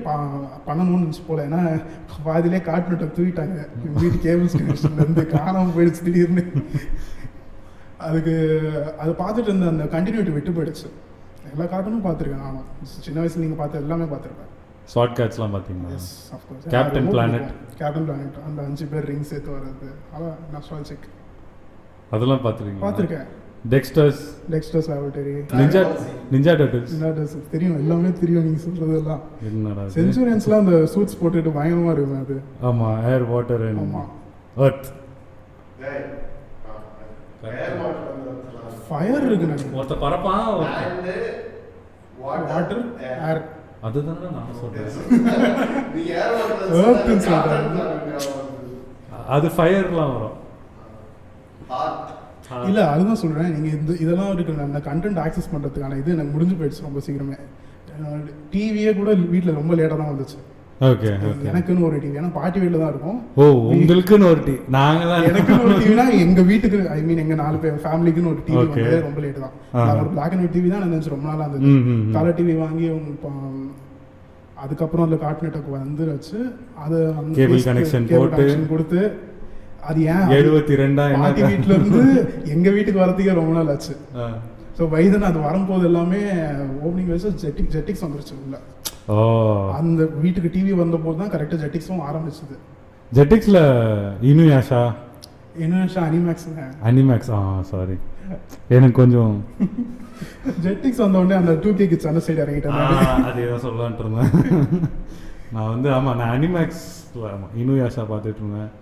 பண்ணணும்னு நினச்சி போல, ஏன்னா பாதிலே கார்ட்டூனை தூக்கிட்டாங்க வீட்டு கேபிள்ஸ் கனெக்ஷன்லேருந்து, காணாமல் போயிடுச்சு திடீர்னு. அதுக்கு அதை பார்த்துட்டு இருந்த அந்த கண்டினியூட்டி விட்டு போயிடுச்சு. எல்லா கார்ட்டூனும் பார்த்துருக்கேன் நானும். சின்ன வயசுல நீங்கள் பார்த்த எல்லாமே பார்த்துருப்பேன். ஷார்ட் கேட்ஸ்லாம் பார்த்தீங்களா? Yes of course. கேப்டன் பிளானட் அந்த 5 பேர் ரிங் சேர்த்து வர்றது, அதான் நாஸ்டால்ஜிக். அதெல்லாம் பார்த்துருக்கீங்க? பார்த்துருக்கேன். டெக்ஸ்டர்ஸ் லேபரட்டரி, நிஞ்சா டர்ட்டில்ஸ் தெரியும், எல்லாமே தெரியும் நீங்கள் சொல்கிறதெல்லாம். என்னடா சென்ச்சுரியன்ஸ்லாம் அந்த சூட்ஸ் போட்டுட்டு பயங்கரமாக இருக்கும் அது. ஆமாம், ஏர் வாட்டர் ஆமாம், எர்த் ஃபயர் இருக்கு நினைக்கிறேன். ஒருத்த பரப்பா வாட்டர் ஏர், அதுதானே நான் சொல்கிறேன். எர்த்னு சொல்கிறாங்க. அது ஃபயர்லாம் வரும். இல்லை அதுதான் சொல்கிறேன். நீங்கள் இதெல்லாம் இருக்கு, அந்த கண்டென்ட் ஆக்சஸ் பண்ணுறதுக்கான இது எனக்கு முடிஞ்சு போயிடுச்சு ரொம்ப சீக்கிரமே. டிவியே கூட வீட்டில் ரொம்ப லேட்டாக தான் வந்துச்சு. ஓகே, எனக்குன்னு ஒரு டிவி, ஏன்னா பாட்டி வீட்டில் தான் இருக்கும். ஓ, உங்களுக்குன்னு ஒரு டிவி. நாங்கள் எனக்குன்னு ஒரு டிவினா எங்கள் வீட்டுக்கு, ஐ மீன் எங்கள் 4 பேர் ஃபேமிலிக்குன்னு ஒரு டிவி வந்து ரொம்ப லேட்டு தான். நான் ஒரு பிளாக் அண்ட் ஒயிட் டிவி தான் நினச்சி ரொம்ப நாளாக இருந்தது. கலர் டிவி வாங்கி அதுக்கப்புறம் அதில் கார்ட்டூன் நெட்வொர்க் வந்துருச்சு. அது கேபிள் கனெக்ஷன் கொடுத்து அது ஏன் 72 பாட்டி வீட்டில் இருந்து எங்கள் வீட்டுக்கு வரதுக்கே ரொம்ப நாள் ஆச்சு. ஸோ வைதன் அது வரும்போது எல்லாமே ஓப்பனிங் வயசு ஜெட்டிக்ஸ் வந்துருச்சு உள்ள. ஓ, அந்த வீட்டுக்கு டிவி வந்தபோது தான் கரெக்டாக ஜெட்டிக்ஸும் ஆரம்பிச்சது. ஜெட்டிக்ஸில் இனுயாஷா அனிமேக்ஸ் சாரி, எனக்கு கொஞ்சம் ஜெட்டிக்ஸ் வந்த உடனே அந்த 2K கிட்ஸ் அந்த சைடு இறங்கிட்டேன். அதே தான் சொல்லலான்ட்டு இருந்தேன். நான் வந்து ஆமாம், நான் அனிமேக்ஸில் இனுயாஷா பார்த்துட்டு இருந்தேன்.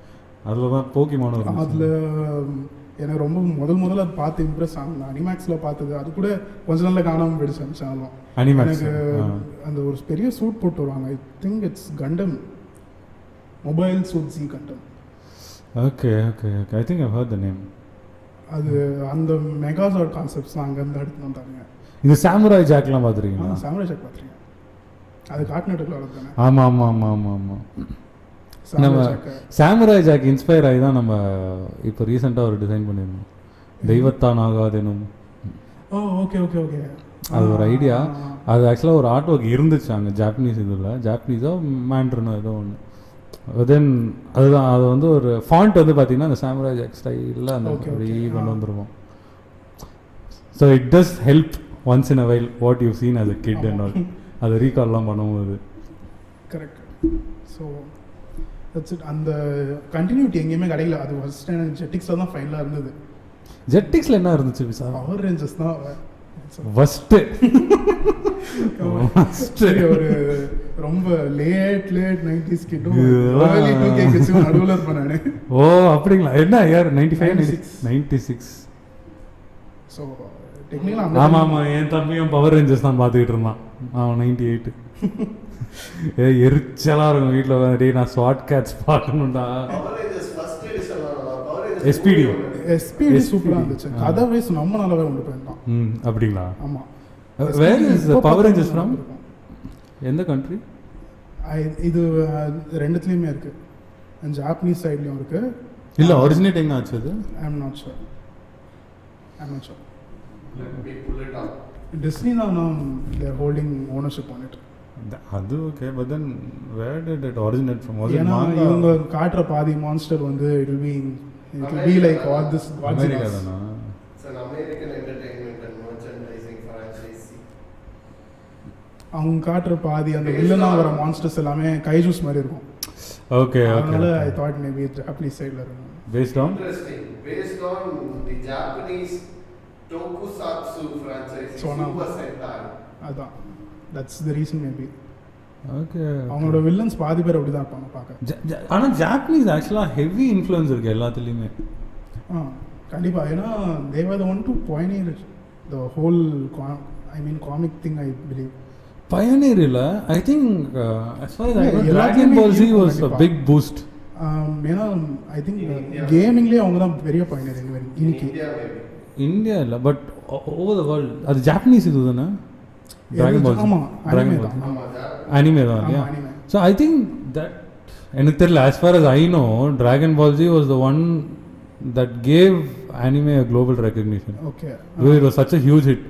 அதில் தான் போக்கிமான் வரும். அதில் எனக்கு ரொம்ப முதல்ல அது பார்த்து இம்ப்ரெஸ் ஆகும். அனிமேக்ஸில் பார்த்தது அது கூட கொஞ்ச நாளில் காணாமல் போயிடுச்சு அந்த சேனலும். எனக்கு அந்த ஒரு பெரிய சூட் போட்டு வருவாங்க. ஐ திங்க் இட்ஸ் கண்டம், மொபைல் சூட் ஜி கண்டம். Okay, I think I heard the name. அது அந்த மெகாசார்ட் கான்செப்ட்ஸ்லாம் அங்கேருந்து எடுத்துன்னு வந்தாங்க. இது சாமுராய் ஜாக்லாம் பார்த்துருக்கீங்களா? சாமுராய் ஜாக் பார்த்துருக்கேன். அது கார்ட்டூன் நெட்வொர்க்ல வரது தானே? ஆமாம். நம்ம சாமுராய் ஜாக் இன்ஸ்பயர் ஆகி தான் நம்ம இப்போ ரீசெண்டாக ஒரு டிசைன் பண்ணியிருந்தோம், தெய்வத்தான் ஆகாதேனும். ஓ ஓகே. அது ஒரு ஐடியா. அது ஆக்சுவலாக ஒரு ஆர்ட் ஒர்க் இருந்துச்சு அங்கே ஜாப்பனீஸ் இதில், ஜாப்பனீஸோ மேண்ட்ரனோ ஏதோ ஒன்று. தென் அதுதான், அது வந்து ஒரு ஃபாண்ட் வந்து பார்த்தீங்கன்னா அந்த சாமுராய் ஜாக் ஸ்டைலில் அந்த கொண்டு வந்துருவோம். So it does help once in a while what you seen as a kid and all, அதை ரீகால்லாம் பண்ணும்போது. கரெக்ட். So that's it. அந்த கண்டினியூட்டி எங்கேயுமே கிடைக்கல. அது ஃபர்ஸ்ட் ஜெட்டிக்ஸில் தான் ஃபைனலாக இருந்தது. ஜெட்டிக்ஸில் என்ன இருந்துச்சு விசா? பவர் ரேஞ்சர்ஸ் தான் ஃபஸ்ட்டு. ஒரு ரொம்ப லேட் 90s கிட்டும் நடுவில் இருப்பேன் நான். ஓ அப்படிங்களா? என்ன இயர்? 96. ஸோ டெக்னிக்கலாக ஆமாம், என் தம்பியும் பவர் ரேஞ்சர்ஸ் தான் பார்த்துக்கிட்டு இருந்தான். அவன் 98. எரிச்சலாக இருக்கும் வீட்டில் வந்து, நான் ஸ்வாட் கேட்ஸ் பார்க்கணும்டா. எஸ்பிடி சூப்பராக இருந்துச்சு. கதை வைஸ் நம்ம நல்லாவே கொண்டு போயிருந்தான். அப்படிங்களா? ஆமாம். Where is Power Rangers from? எந்த கண்ட்ரி? இது ரெண்டுத்துலேயுமே இருக்குது. ஜாப்பனீஸ் சைட்லேயும் இருக்குது. இல்லை, ஒரிஜினேட் எங்கே ஆச்சு அது? I am not sure. Disney தான் there holding ownership on it. அது okay, but then where did it originate from? ஏன்னா இவங்க காட்டுற பாதி மான்ஸ்டர் வந்து it will be like all this America தானா? It's an American entertainment and merchandising franchise. அவங்க காட்டுற பாதி அந்த வில்லனா வர மான்ஸ்டர்ஸ் எல்லாமே கைஜூஸ் மாதிரி இருக்கும். ஓகே. அதனால ஐ தாட் மேபி ஜாப்பனீஸ் சைடுல இருக்கும். Based on the Japanese tokusatsu franchise Super Sentai. அதான், that's the reason maybe. Okay. அவங்களோட வில்லன்ஸ் பாதி பேர் அப்படி தான் இருப்பாங்க பார்க்க. ஆனால் ஜாப்பனீஸ் ஆக்சுவலாக ஹெவி இன்ஃப்ளூயன்ஸ் இருக்குது எல்லாத்துலேயுமே. கண்டிப்பாக. ஏன்னா they were the one to pioneer the whole comic thing, I believe. Pioneer இல்லை, I think as far as I know, Dragon Ball Z was a big boost. ஏன்னா ஐ திங்க் கேமிங்லேயே அவங்க தான் பெரிய pioneer இன்னைக்கு. இந்தியா இல்லை பட் ஓவர் த வேர்ல்டு அது ஜாப்பனீஸ் இது தானே ட்ராகன் பால் ஆமா ட்ராகன் anime பால் தான். ஆமா. அனிமே தான் இல்லையா ஆமா, anime. So I think that எனக்கு தெரியல as far as I know Dragon Ball Z was the one that gave anime a global recognition. Okay. It was such a huge hit.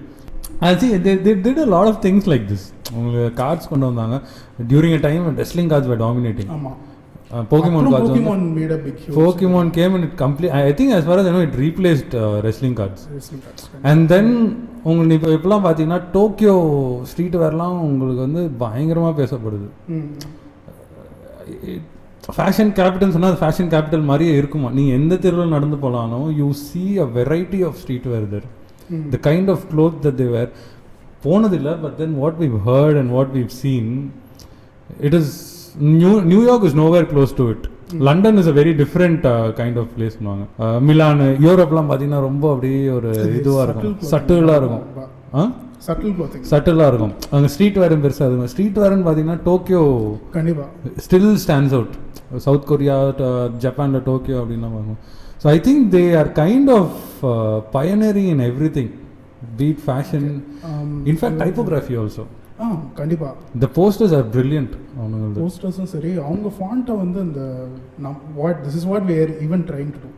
I think they did a lot of things like this. உங்களுக்கு cards கொண்டு வந்தாங்க during a time when wrestling cards were dominating. ஆமா. Pokemon cards Pokemon made a big huge Pokemon came and it complete I think as far as I know it replaced wrestling cards. wrestling cards. And then உங்களுக்கு இப்போ இப்போலாம் பார்த்தீங்கன்னா டோக்கியோ ஸ்ட்ரீட் வேர்லாம் உங்களுக்கு வந்து பயங்கரமாக பேசப்படுது. ஃபேஷன் கேபிட்டல் சொன்னால் அது ஃபேஷன் கேபிட்டல் மாதிரியே இருக்குமா நீங்கள் எந்த தெருவில் நடந்து போகலானோ you see a variety of street where there the kind of cloth that they wear போனதில்லை but then what we've heard and what we've seen it is New York is nowhere close to it. London is a very different kind of place பண்ணுவாங்க. மிலான் யூரோப்லாம் பார்த்தீங்கன்னா ரொம்ப அப்படியே ஒரு இதுவாக இருக்கும் சட்டிலாக இருக்கும். சட்டிலாக இருக்கும் அங்கே ஸ்ட்ரீட் வேரும் பெருசாக இருக்கும். ஸ்ட்ரீட் வேர்னு பார்த்தீங்கன்னா டோக்கியோ கண்டிப்பாக still stands out. South Korea ஜப்பானில் டோக்கியோ அப்படின்லாம் பார்க்கும். So I think they are kind of pioneering in everything be it fashion in fact typography also. கண்டிப்பாக இந்த போஸ்டர்ஸ் ஆர் பிரில்லியன்ட். அவனுங்க போஸ்டர்ஸும் சரி அவங்க ஃபாண்ட்டை வந்து இந்த what this is what we are even trying to to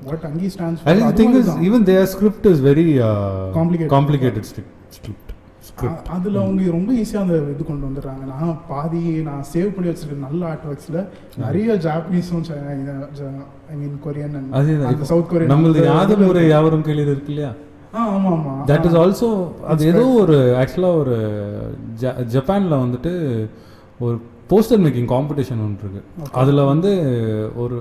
what அங்கி stands for. I think is even their script is very complicated script. அதில் அவங்க ரொம்ப ஈஸியாக அந்த இது கொண்டு வந்துடுறாங்க. நான் சேவ் பண்ணி வச்சிருக்கேன் நல்ல ஆர்ட் ஒர்க்ஸில் நிறைய ஜாப்பனீஸும் ஐ மீன் கொரியன் அண்ட் சவுத் கொரியன். நம்மளது யாதமுறை யாவரும் கேள்வி இருக்கு இல்லையா? ஆமாம் ஆமாம். தட் இஸ் ஆல்சோ அது ஏதோ ஒரு ஆக்சுவலாக ஒரு ஜப்பானில் வந்துட்டு ஒரு போஸ்டர் மேக்கிங் காம்படிஷன் ஒன்று இருக்கு. அதில் வந்து ஒரு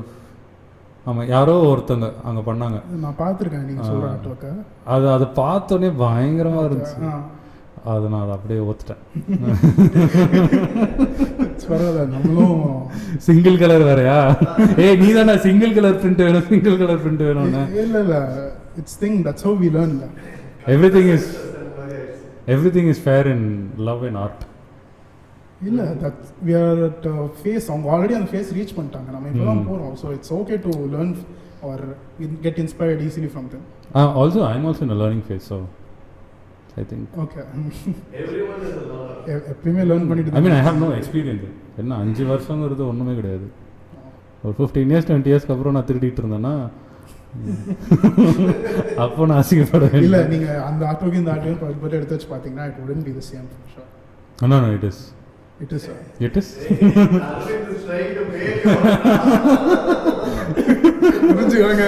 ஆமாம் யாரோ ஒருத்தங்க அங்கே பண்ணாங்க. நான் பார்த்துருக்கேன் நீங்கள் சொல்கிற ஆர்ட் ஒர்க்கை. அதை பார்த்தோன்னே பயங்கரமாக இருந்துச்சு. அதை நான் அதை அப்படியே ஒத்துட்டேன். நம்மளும் சிங்கிள் கலர் வேறையா? நீ தானே சிங்கிள் கலர் பிரிண்ட் வேணும் சிங்கிள் கலர் பிரிண்ட் வேணும்னு. இல்லை இல்லை it's thing that's how we learn. Everything is fair in love and art. இல்லை that we are at phase அவங்க ஆல்ரெடி அந்த ஃபேஸ் ரீச் பண்ணிட்டாங்க. நம்ம இப்போ தான் போகிறோம். So it's okay to learn or get inspired easily from them. Also I am also in a learning phase. So I think okay everyone is a learner. எப்பவுமே லேர்ன் பண்ணிட்டு I mean I have no experience. என்ன 5 வருஷங்கிறது ஒன்றுமே கிடையாது. ஒரு 15 years 20 years அப்புறம் நான் திருடிட்டு இருந்தேன்னா அப்போ நான் அசிங்கப்படுவேன். இல்லை நீங்கள் அந்த ஆட்டோக்கு இந்த ஆட்டோவையும் பட் எடுத்து வச்சு பார்த்தீங்கன்னா it wouldn't be the same for sure. No it is புரிஞ்சுக்கோங்க.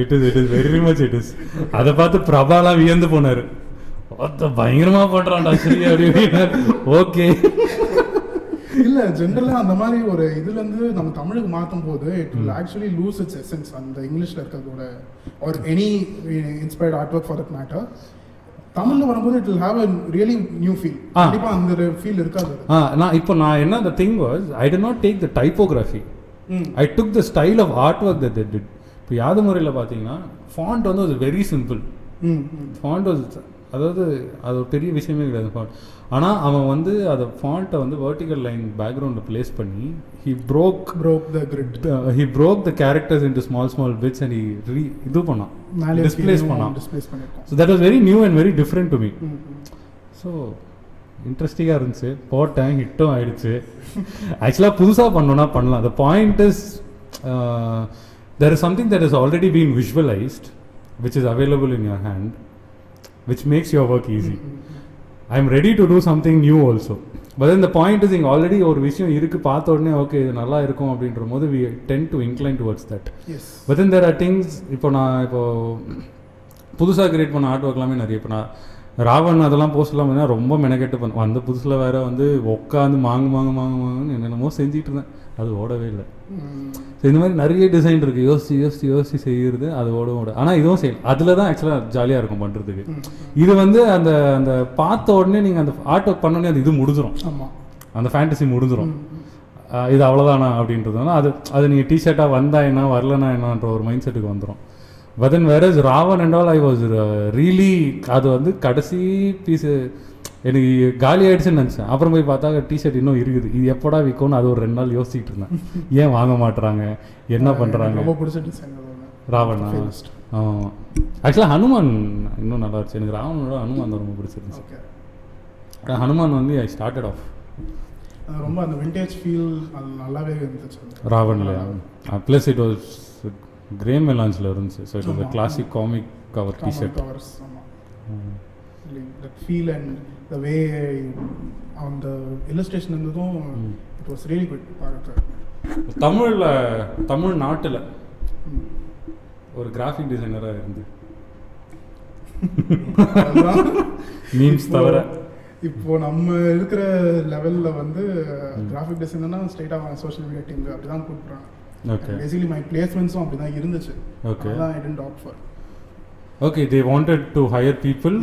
It is very much it is. அதை பார்த்து பிரபாலாம் வியந்து போனாரு. பயங்கரமா பண்றான்டா சரி அப்படின்னு. ஓகே இல்லை ஜென்ரலாக அந்த மாதிரி ஒரு இதுலேருந்து நம்ம தமிழுக்கு மாற்றும் போது it will actually lose its essence. அந்த இங்கிலீஷில் இருக்கிறதோட or any inspired art work for that matter தமிழில் வரும்போது it will have a really new feel. கண்டிப்பாக அந்த ஃபீல் இருக்காது. நான் என்ன the thing was I did not take the typography. I took the style of artwork that they did. இப்போ யாதமுறையில் பார்த்தீங்கன்னா ஃபாண்ட் வந்து அது வெரி சிம்பிள். ஃபாண்ட் அதாவது அது ஒரு பெரிய விஷயமே கிடையாது ஃபாண்ட். ஆனால் அவன் வந்து அதை ஃபாண்ட்டை வந்து வெர்டிக்கல் லைன் பேக்ரவுண்டில் பிளேஸ் பண்ணி he broke the characters into small bits and he இது பண்ணான் டிஸ்பிளேஸ் பண்ணான். So that was very new and very different to me. So இன்ட்ரெஸ்டிங்காக இருந்துச்சு. போட்டேன் ஹிட்டும் ஆயிடுச்சு. ஆக்சுவலாக புதுசாக பண்ணோன்னா பண்ணலாம். the point is there is something that has already been visualized which is available in your hand which makes your work easy. I am ready to do something new also. But then the point is already ஒரு விஷயம் இருக்குது பார்த்த உடனே ஓகே இது நல்லா இருக்கும் அப்படின்ற போது we tend to incline towards that. Yes. But then there are things நான் இப்போ புதுசாக கிரியேட் பண்ண ஆர்ட் ஒர்க்லாமே நிறைய இப்போ நான் ராவன் அதெல்லாம் போஸ்ட்லாம் பண்ணால் ரொம்ப மெனக்கெட்டு பண்ண அந்த புதுசில் வேறு வந்து உட்காந்து மாங்குன்னு என்னென்னமோ செஞ்சுட்டு இருந்தேன். அது ஓடவே இல்லை. ஸோ இந்த மாதிரி நிறைய டிசைன் இருக்குது. யோசிச்சு செய்கிறது அது ஓட ஆனால் இதுவும் செய்யலாம். அதில் தான் ஆக்சுவலாக ஜாலியாக இருக்கும் பண்ணுறதுக்கு. இது வந்து அந்த அந்த பார்த்த உடனே நீங்கள் அந்த ஆர்ட் ஒர்க் பண்ணோடனே அது இது முடிஞ்சிடும். அந்த ஃபேண்டசி முடிஞ்சிடும். இது அவ்வளோதானா அப்படின்றதுனால அது நீங்கள் டிஷர்ட்டாக வந்தால் என்ன வரலனா என்னன்ற ஒரு மைண்ட் செட்டுக்கு வந்துடும். But then whereas Ravan and all I was really அது வந்து கடைசி பீஸு எனக்கு காலி ஆகிடுச்சுன்னு நினச்சேன். அப்புறம் போய் பார்த்தா டிஷர்ட் இன்னும் இருக்குது. இது எப்போடா விற்கும்னு அது ஒரு 2 நாள் யோசிச்சுட்டு இருந்தேன். ஏன் வாங்க மாட்டுறாங்க என்ன பண்ணுறாங்க. ரொம்ப பிடிச்ச டிசைன் ராவனா. ஆக்சுவலாக ஹனுமான் இன்னும் நல்லா இருந்துச்சு. எனக்கு ராவனோட ஹனுமான் தான் ரொம்ப பிடிச்சிருந்துச்சு. ஓகே, ஹனுமான் வந்து ஐ ஸ்டார்டட் ஆஃப் ரொம்ப அந்த விண்டேஜ் ஃபீல் அது நல்லாவே இருந்துச்சு ராவன்லையா. ப்ளஸ் இட் வாஸ் கிரே மெலான்ஸில் இருந்துச்சு. So it was a classic comic cover T-shirt. Covers. ஆமாம், that feel and the way அந்த இல்லஸ்ட்ரேஷன் இருந்ததும் இட் வாஸ் ரியலி குட் பார்க்க. தமிழ்நாட்டில் ஒரு கிராஃபிக் டிசைனராக இருந்து மீம்ஸ் தவிர இப்போ நம்ம இருக்கிற லெவலில் வந்து கிராஃபிக் டிசைனர்னா ஸ்ட்ரைட்டாக சோஷியல் மீடியா டீம் அப்படி தான் கூப்பிட்றாங்க. ஓகே, பேசிக்கலி மை பிளேஸ்மெண்ட்ஸும் அப்படி தான் இருந்துச்சு. ஓகே, அதான் I tend opt for. Okay, they wanted to hire people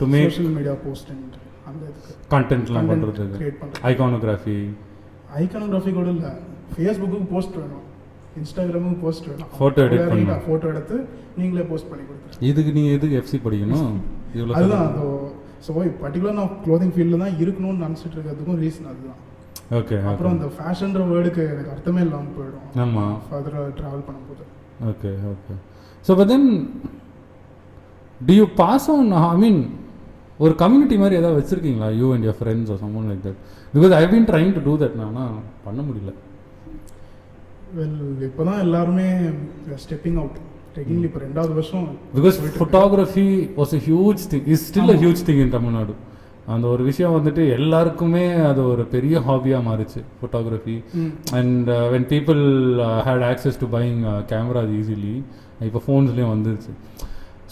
to make social media post and அந்த இதுக்கு கண்டென்ட்லாம் பண்ணுறதுக்கு, கிரியேட் பண்ணுறது. ஐகானோகிராஃபி ஐகானோகிராஃபி கூட இல்லை, ஃபேஸ்புக்கு போஸ்ட் வேணும், இன்ஸ்டாகிராமுக்கு போஸ்ட் வேணும், Photo edit பண்ணணும். ஃபோட்டோ எடுத்து நீங்களே போஸ்ட் பண்ணி கொடுத்துருங்க. இதுக்கு நீ எதுக்கு எஃப்சி படிக்கணும்? இவ்வளோ அதுதான். ஸோ பர்டிகுலர் நான் க்ளோதிங் ஃபீல்டில் தான் இருக்கணும்னு நினச்சிட்டு இருக்கிறதுக்கும் ரீசன் அதுதான். ஓகே, அப்புறம் அந்த ஃபேஷன்ற வேர்டுக்கு எனக்கு அர்த்தமே இல்லாமல் போயிடும். ஆமாம், ஃபர்தராக ட்ராவல் பண்ணும்போது. Okay, okay. So but then do you pass on, I mean, ஒரு கம்யூனிட்டி மாதிரி ஏதாவது வச்சுருக்கீங்களா, you and your friends are common like that? Because I been trying to do that, ஆனால் பண்ண முடியல. வெல், இப்போ தான் எல்லாருமே ஸ்டெப்பிங் அவுட் டெக்னிக்கலி. இப்போ 2வது வருஷம். Because photography was a huge thing, is still a huge thing in Tamil Nadu. அந்த ஒரு விஷயம் வந்துட்டு எல்லாருக்குமே அது ஒரு பெரிய ஹாபியாக மாறிச்சு photography. And when people had access to buying cameras easily, இப்போ ஃபோன்ஸ்லேயும் வந்துருச்சு.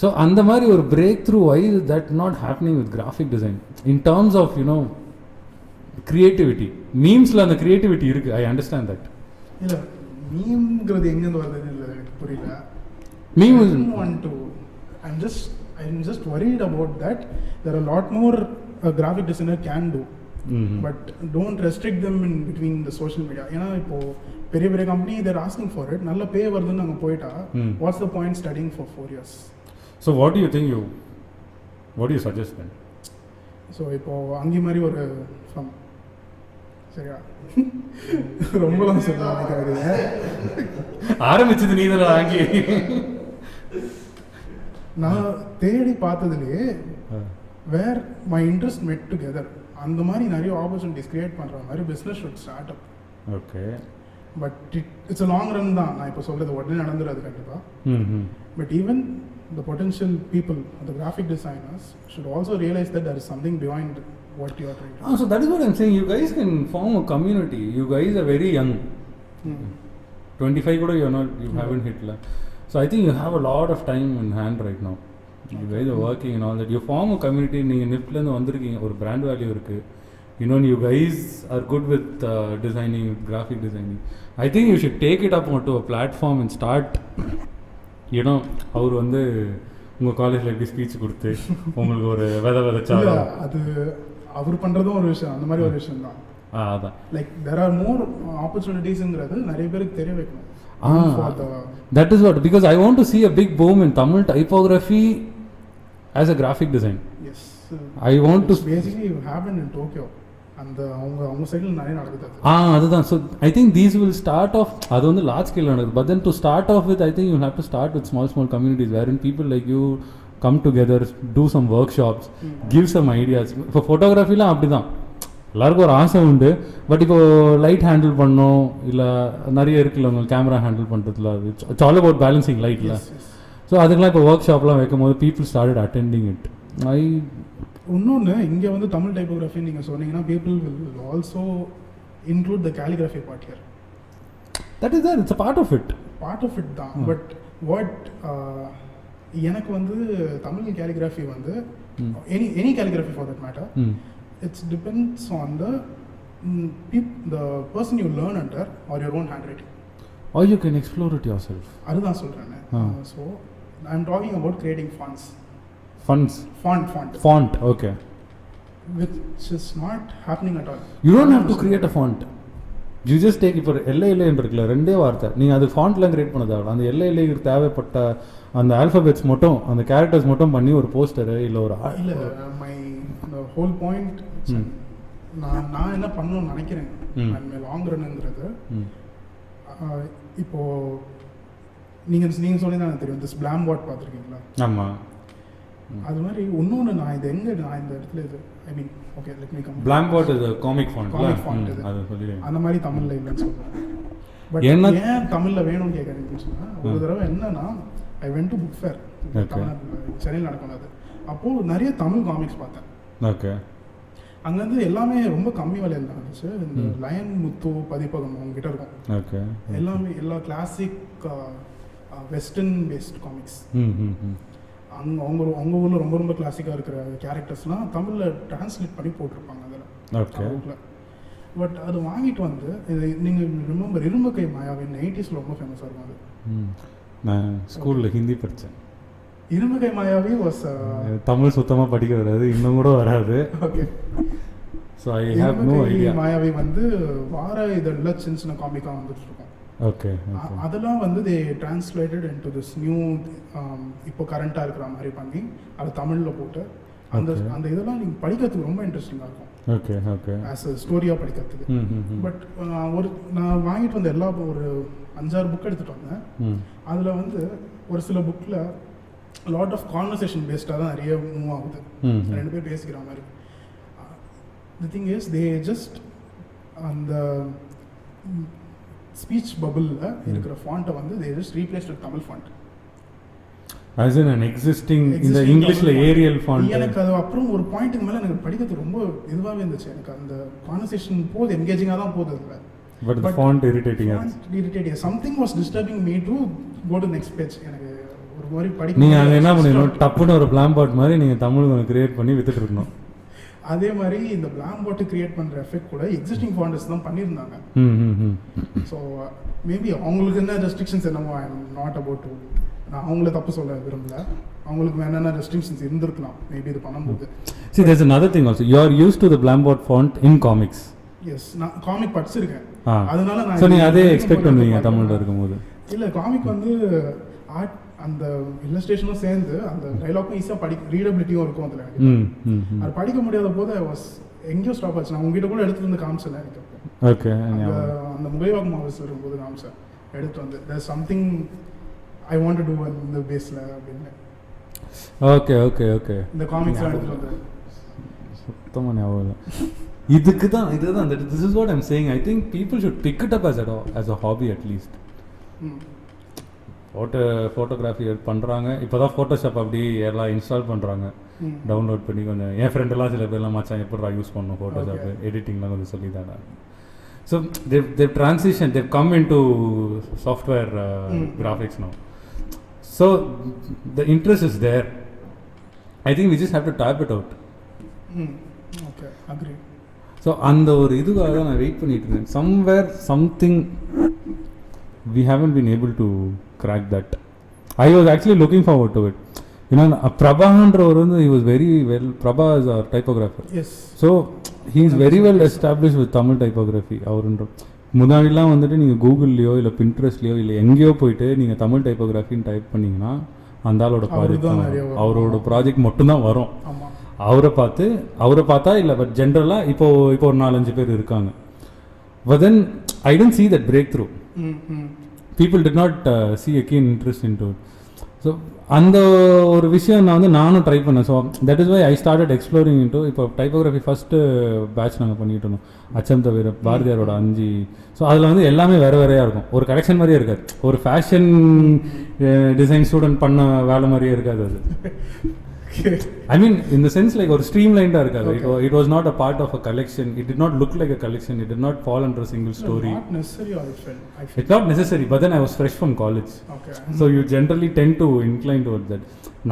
ஸோ அந்த மாதிரி ஒரு break through why that not happening with graphic design in terms of you know creativity? மீம்ஸில் அந்த கிரியேட்டிவிட்டி இருக்குது, ஐ அண்டர்ஸ்டாண்ட் தட். இல்லை, மீம்ங்கிறது எங்கேருந்து வருதுன்னு இல்லை எனக்கு புரியல. Meme is... I'm just worried about that. There are a lot more a graphic designer can do. But don't restrict them in between the social media. ஏன்னா இப்போ பெரிய பெரிய company they're asking for it, நல்ல பே வருதுன்னு அங்கே போயிட்டா what's the point studying for 4 years? So what do you think what do you suggest then? So இப்போ அங்கே மாதிரி ஒரு ஃப்ரம் சரியா ரொம்பலாம் சொல்ல நினைக்காது. ஆரம்பிச்சது நீ தானே வாங்கி. நான் தேடி பார்த்ததுலேயே வேர் மை இன்ட்ரெஸ்ட் மெட் டுகெதர் அந்த மாதிரி நிறைய ஆப்பர்ச்சுனிட்டிஸ் கிரியேட் பண்ணுற மாதிரி business should start up. Okay, but it's a long run தான். நான் இப்போ சொல்கிறது உடனே நடந்துடாது கண்டிப்பாக. But even the potential people, the graphic designers should also realize that there is something behind what you are trying to do. So that is what I'm saying, you guys can form a community. You guys are very young. 25 kuda you haven't hit la. So I think you have a lot of time in hand right now. You guys are working and all that. You form a community. நீங்க நிப்ல இருந்து வந்திருக்கீங்க, ஒரு பிராண்ட் வேல்யூ இருக்கு. You know, you guys are good with designing, graphic designing. I think you should take it up onto a platform and start. ஏன்னா அவர் வந்து உங்கள் காலேஜில் எப்படி ஸ்பீச் கொடுத்து உங்களுக்கு ஒரு விதைச்சாலும் அது அவர் பண்ணுறதும் ஒரு விஷயம், அந்த மாதிரி ஒரு விஷயம் தான். அதான் லைக் தெர் ஆர் மோர் ஆப்பர்ச்சுனிட்டிஸ்ங்கிறது நிறைய பேருக்கு தெரிய வைக்கணும். That is what, because I want to see a big boom in Tamil typography as a graphic design. Yes, I want to basically happen in Tokyo. அந்த அவங்க சைடில் நிறைய நடக்குது. அதுதான். So I think these will start off, அது வந்து லார்ஜ் ஸ்கேல் நடக்குது. But then to start off with I think you have to start with small communities where in people like you come together, do some workshops, give some ideas. இப்போ ஃபோட்டோகிராஃபிலாம் அப்படி தான், எல்லாருக்கும் ஒரு ஆசை உண்டு. பட் இப்போ லைட் ஹேண்டில் பண்ணோம், இல்லை நிறைய இருக்குல்ல உங்களுக்கு கேமரா ஹேண்டில் பண்ணுறதுல, இட்ஸ் ஆல் அபவுட் பேலன்சிங் லைட்டில். ஸோ அதுக்கெலாம் இப்போ ஒர்க் ஷாப்லாம் வைக்கும் போது பீப்புள் ஸ்டார்டட் அட்டெண்டிங் இட். இன்னொன்று இங்கே வந்து தமிழ் டைப்போகிராஃபி நீங்கள் சொன்னீங்கன்னா people will also include the calligraphy part here. That is that, it's a part of it. Part of it தான். பட் வாட் எனக்கு வந்து தமிழ் கேலிகிராஃபி வந்து any calligraphy for that matter, it's depends on the person you learn under or your own handwriting. Or you can explore it yourself. அதுதான் சொல்கிறேன். So I am talking about creating fonts. Font, okay. Which is not happening at all. You don't have to create a font. You just take, இப்போ LLA இருக்குல்ல, ரெண்டே வார்த்தை, நீங்கள் அது ஃபாண்ட்லாம் கிரியேட் பண்ண தேவை. அந்த LLA தேவைப்பட்ட அந்த ஆல்ஃபபெட்ஸ் மட்டும், அந்த கேரக்டர்ஸ் மட்டும் பண்ணி ஒரு போஸ்டரு இல்லை ஒரு இல்லை மை ஹோல் பாயிண்ட். நான் என்ன பண்ணணும்னு நினைக்கிறேன் லாங் ரன்னுங்கிறது, இப்போது நீங்கள் சொல்லி தான் எனக்கு தெரியும், திஸ் பிளாம் வாட் பார்த்துருக்கீங்களா? ஆமாம். அது மாதிரி இன்னொன்று நான் இந்த இடத்துல இது ஐ மீன் ஓகே லெட் மீ கம் பிளாம்போட் இது காமிக் ஃபாண்ட் இது அது சொல்லிடுங்க. அந்த மாதிரி தமிழில் இல்லைன்னு சொல்லுவேன். பட் என்ன ஏன் தமிழில் வேணும்னு கேட்குறீங்கன்னு சொன்னால், ஒரு தடவை என்னன்னா I went to book fair, சென்னையில் நடக்கும் அது. அப்போது நிறைய தமிழ் காமிக்ஸ் பார்த்தேன். ஓகே. அங்கேருந்து எல்லாமே ரொம்ப கம்மி விலையில் தான் இருந்துச்சு. இந்த லயன் முத்து பதிப்பகம் அவங்ககிட்ட இருக்கும். ஓகே. எல்லாமே எல்லா கிளாசிக் வெஸ்டர்ன் பேஸ்ட் காமிக்ஸ். அவங்க ஊரில் ரொம்ப ரொம்ப கிளாசிக்காக இருக்கிற கேரக்டர்ஸ்லாம் தமிழில் டிரான்ஸ்லேட் பண்ணி போட்டிருப்பாங்க அதில். ஓகே. பட் அது வாங்கிட்டு வந்து இது நீங்கள் ரிமெம்பர் இரும்புக்கை மாயாவின் 90s ரொம்ப ஃபேமஸாக இருக்கும் அது. நான் ஸ்கூலில் ஹிந்தி படித்தேன். இரும்புக்கை மாயாவி வாஸ் தமிழ் சுத்தமாக படிக்க வராது, இன்னும் கூட வராது. Okay. So I have no idea. Mayavi வந்து வார இதழில் சின்ன சின்ன காமிக்காக வந்துட்டு இருக்கும். ஓகே. அதெல்லாம் வந்து தே டிரான்ஸ்லேட்டட் இன்டு திஸ் நியூ இப்போ கரண்ட்டாக இருக்கிற மாதிரி பண்ணி அதை தமிழில் போட்டு அந்த இதெல்லாம் நீங்கள் படிக்கிறதுக்கு ரொம்ப இன்ட்ரெஸ்டிங்காக இருக்கும். ஓகே. ஓகே. ஆஸ் அ ஸ்டோரியாக படிக்கிறதுக்கு. பட் நான் வாங்கிட்டு வந்த ஒரு 5-6 புக் எடுத்துகிட்டு வந்தேன். அதில் வந்து ஒரு சில புக்கில் லாட் ஆஃப் கான்வர்சேஷன் பேஸ்டாக தான் நிறைய மூவ் ஆகுது. 2 பேர் பேசிக்கிற மாதிரி. The thing is they just அந்த ஸ்பீச் பபிளில் இருக்கிற ஃபாண்ட்டை வந்து they just replaced with Tamil font. as in an existing இந்த இங்கிலீஷ்ல ஏரியல் ஃபாண்ட். எனக்கு அது அப்புறம் ஒரு பாயிண்ட்டுக்கு மேலே எனக்கு படிக்கிறது ரொம்ப இதுவாகவே இருந்துச்சு. எனக்கு அந்த கான்வர்சேஷன் போது என்கேஜிங்காக தான் போகுது அதில். But the font irritating. Something was disturbing me to go to next page. எனக்கு ஒரு மாதிரி படிக்க நீங்க அங்க என்ன பண்ணணும், டப்புன்னு ஒரு பிளாம்பாட் மாதிரி நீங்க தமிழ் கொஞ்சம் கிரியேட் பண்ணி வித்துட்டு இருக்கணும். அதே மாதிரி இந்த பிளாம்பாட் கிரியேட் பண்ற எஃபெக்ட் கூட எக்ஸிஸ்டிங் ஃபாண்டர்ஸ் தான் பண்ணியிருந்தாங்க. ஸோ மேபி அவங்களுக்கு என்ன ரெஸ்ட்ரிக்ஷன்ஸ் என்னமோ ஐ எம் நாட் அபவுட் டு, நான் அவங்கள தப்பு சொல்ல விரும்பல, அவங்களுக்கு என்னென்ன ரெஸ்ட்ரிக்ஷன்ஸ் இருந்திருக்கலாம் மேபி இது பண்ணும்போது. See, there's another thing also. You are used to the Blambot font in comics. Yes, நான் காமிக் படிச்சிருக்கேன். அதனால நான் ஸோ நீங்கள் அதே எக்ஸ்பெக்ட் பண்ணுவீங்க தமிழில் இருக்கும்போது. இல்லை, காமிக் வந்து ஆர்ட் அந்த இல்லஸ்ட்ரேஷனும் சேர்ந்து அந்த டைலாக்கும் ஈஸியாக ரீடபிலிட்டியும் இருக்கும் அதில். அது படிக்க முடியாத போது ஐ வாஸ் எங்கேயோ ஸ்டாப் ஆச்சு. நான் உங்ககிட்ட கூட எடுத்துட்டு வந்து காமிச்சேன் எனக்கு. ஓகே. அந்த முகைவாக் மாவல்ஸ் இருக்கும்போது காமிச்சேன் எடுத்து வந்து there something I want to do இந்த பேஸில் அப்படின்னு. Okay okay okay. இந்த காமிக்ஸ் எடுத்துட்டு வந்து சுத்தமாக ஞாபகம் இல்லை. இதுதான் this is what I'm saying. I think people should pick it up as a hobby at least. Photography பண்ணுறாங்க இப்போ தான். ஃபோட்டோஷாப் அப்படி எல்லாம் இன்ஸ்டால் பண்ணுறாங்க, டவுன்லோட் பண்ணி கொஞ்சம். என் ஃப்ரெண்டெல்லாம் சில பேர்லாம் மச்சான் எப்படா யூஸ் பண்ணணும் ஃபோட்டோஷாப்பு, எடிட்டிங்லாம் கொஞ்சம் சொல்லி தானே. So they've transitioned, they've come into software graphics now. So the interest is there. I think we just have to tap it out. Okay, agree. So அந்த ஒரு இதுக்காக தான் நான் வெயிட் பண்ணிட்டு இருந்தேன். Somewhere something we haven't been able to crack that. I was actually looking forward to it. You know, Prabhaன்றவர் வந்து he was very well, Prabha is our typographer. Yes. So he is very well established with Tamil typography. அவருன்ற முன்னாடிலாம் வந்துட்டு நீங்கள் கூகுள்லையோ இல்லை பின்ட்ரெஸ்ட்லையோ இல்லை எங்கேயோ போயிட்டு நீங்கள் தமிழ் டைப்போகிராஃபின்னு டைப் பண்ணிங்கன்னா அந்த ஆளோட ப்ராஜெக்ட், அவரோட ப்ராஜெக்ட் மட்டும்தான் வரும். அவரை பார்த்தா இல்லை. பட் ஜென்ரலாக இப்போ ஒரு 4-5 பேர் இருக்காங்க. But then I didn't see that breakthrough. People did not see a keen interest into it. So அந்த ஒரு விஷயம் நானும் ட்ரை பண்ணேன். So that is why I started exploring into. இப்போ டைப்போகிராஃபி ஃபஸ்ட்டு பேட்ச் நாங்கள் பண்ணிட்டு இருந்தோம். அச்சம் தவிர பாரதியாரோட 5. ஸோ அதில் வந்து எல்லாமே வேறு வேறையாக இருக்கும். ஒரு கலெக்ஷன் மாதிரியே இருக்காது. ஒரு ஃபேஷன் டிசைன் ஸ்டூடெண்ட் பண்ண வேலை மாதிரியே இருக்காது அது. I mean, in the sense like or streamlined irukadu. It was not a part of a collection. It did not look like a collection. It did not fall under a single story. Not necessary, I felt. It's not necessary, but then I was fresh from college. Okay. So you generally tend to incline towards that.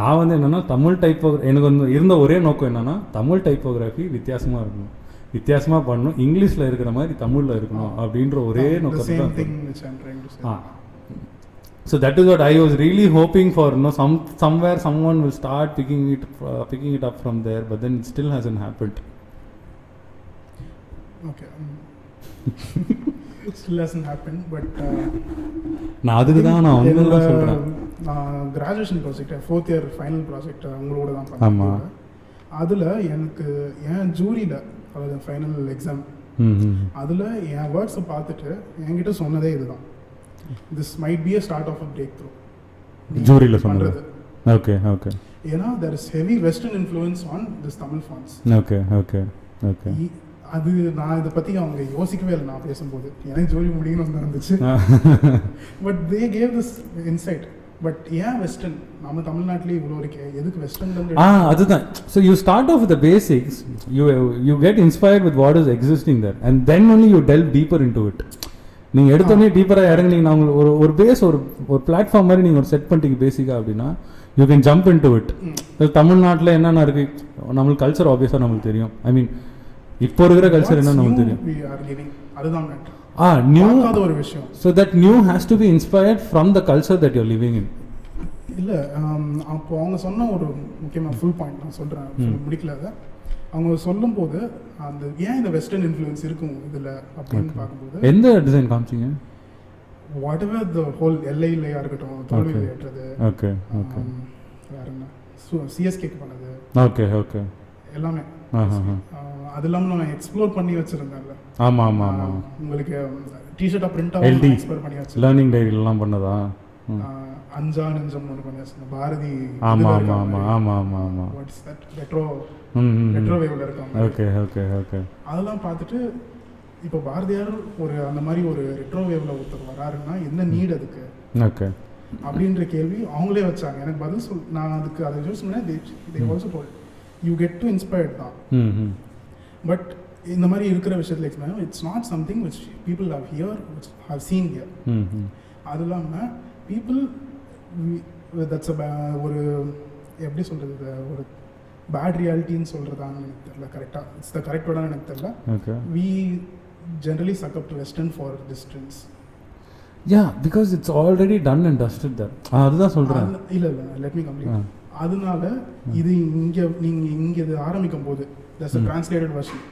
நான் வந்து என்னன்னா தமிழ் எனக்கு வந்து இருந்த ஒரே நோக்கம் என்னன்னா தமிழ் டைப்போகிராஃபி வித்தியாசமாக இருக்கணும், வித்தியாசமாக பண்ணணும், இங்கிலீஷில் இருக்கிற மாதிரி தமிழில் இருக்கணும் அப்படின்ற ஒரே நோக்கத்தை தான். So that is what I was really hoping for. Somewhere someone will start picking it up from there, but then it still hasn't happened. Okay. It still hasn't happened, but நான் அதுக்கு தான் நான் ஒன்றும் சொல்கிறேன். நான் graduation project 4th year final project உங்களோட தான் பண்ணேன். அதில் எனக்கு என் ஜூரியில், அதாவது ஃபைனல் எக்ஸாம், அதில் என் வேர்ட்ஸை பார்த்துட்டு என்கிட்ட சொன்னதே இதுதான். This might be a start of a breakthrough. ஜூரியில் சொன்னது. Okay okay. ஏன்னா there is heavy western influence on this Tamil fonts. Okay okay okay. அது நான் இதை பற்றி அவங்க யோசிக்கவே இல்லை நான் பேசும்போது, எனக்கு ஜூரி முடியணும்னு இருந்துச்சு. But they gave this insight. But ஏன் வெஸ்டர்ன், நம்ம தமிழ்நாட்டிலே இவ்வளோ இருக்கு, எதுக்கு வெஸ்டர்ன்? அதுதான். So you start off with the basics, you get inspired with what is existing there and then only you delve deeper into it. நீங்கள் எடுத்தோடனே டீப்பராக இறங்குனீங்கன்னா உங்களுக்கு ஒரு பேஸ் ஒரு பிளாட்ஃபார்ம் மாதிரி நீங்கள் ஒரு செட் பண்ணிட்டீங்க பேசிக்காக அப்படின்னா you can jump in to it. தமிழ்நாட்டில் என்னென்ன இருக்குது, நம்மளுக்கு கல்ச்சர் ஆப்வியஸாக நம்மளுக்கு தெரியும். ஐ மீன் இப்போ இருக்கிற கல்ச்சர் என்ன நமக்கு தெரியும். அதுதான் நியூ ஒரு விஷயம். So that new has to be inspired from the culture that you're living in. இல்லை அப்போ அவங்க சொன்ன ஒரு முக்கியமாக ஃபுல் பாயிண்ட் நான் சொல்கிறேன், முடிக்கல அதை. அவங்க சொல்லும் போது அந்த ஏன் இந்த வெஸ்டர்ன் இன்ஃப்ளூயன்ஸ் இருக்கும் இதில் அப்படின்னு பார்க்கும்போது எந்த டிசைன் காமிச்சிங்க? வாட் எவர் த ஹோல் எல்ஐலையாக இருக்கட்டும், தோல்வி ஏற்றது, ஓகே ஓகே, வேற என்ன சிஎஸ்கேக்கு பண்ணது, ஓகே ஓகே, எல்லாமே. அது இல்லாமல் நான் எக்ஸ்ப்ளோர் பண்ணி வச்சுருந்தேன்ல. ஆமாம் ஆமாம் ஆமாம். உங்களுக்கு டிஷர்ட்டாக பிரிண்டாக எக்ஸ்ப்ளோர் பண்ணி வச்சு லேர்னிங் டைரிலாம் பண்ணதா? அஞ்சா நெஞ்சம் ஒன்று பண்ணி வச்சுருந்தேன். பாரதி. ஆமாம் ஆமாம் ஆமாம் ஆமாம் ஆமாம் ஆமாம். வாட்ஸ் தட் ரெட்ரோ வேவ்ல இருக்காங்க. Okay okay okay. அதெல்லாம் பார்த்துட்டு இப்போ பாரதியார் ஒரு அந்த மாதிரி ஒரு ரெட்ரோ வேவ்ல ஒருத்தர் வராருன்னா என்ன நீட் அதுக்கு? ஓகே அப்படின்ற கேள்வி அவங்களே வச்சாங்க. எனக்கு பதில் நான் அதுக்கு அதை யூஸ் பண்ணேன். They also told you get to inspired தான். பட் இந்த மாதிரி இருக்கிற விஷயத்தில் explain it's not something which people have here which have seen here. அது இல்லாமல் பீப்புள் தட்ஸ் ஒரு எப்படி சொல்கிறது, ஒரு பேட் ரியாலிட்டின்னு சொல்கிறதான்னு எனக்கு தெரியல. கரெக்டாக இட்ஸ் த கரெக்ட் வேர்டான்னு எனக்கு தெரியல. We generally suck up to western for distance. Because it's already done and dusted that. அதுதான் சொல்கிறேன். இல்லை லெட் மீ கம்ப்ளீட். அதனால இது நீங்கள் இது ஆரம்பிக்கும் போது தட்ஸ் அ டிரான்ஸ்லேட்டட் வெர்ஷன்.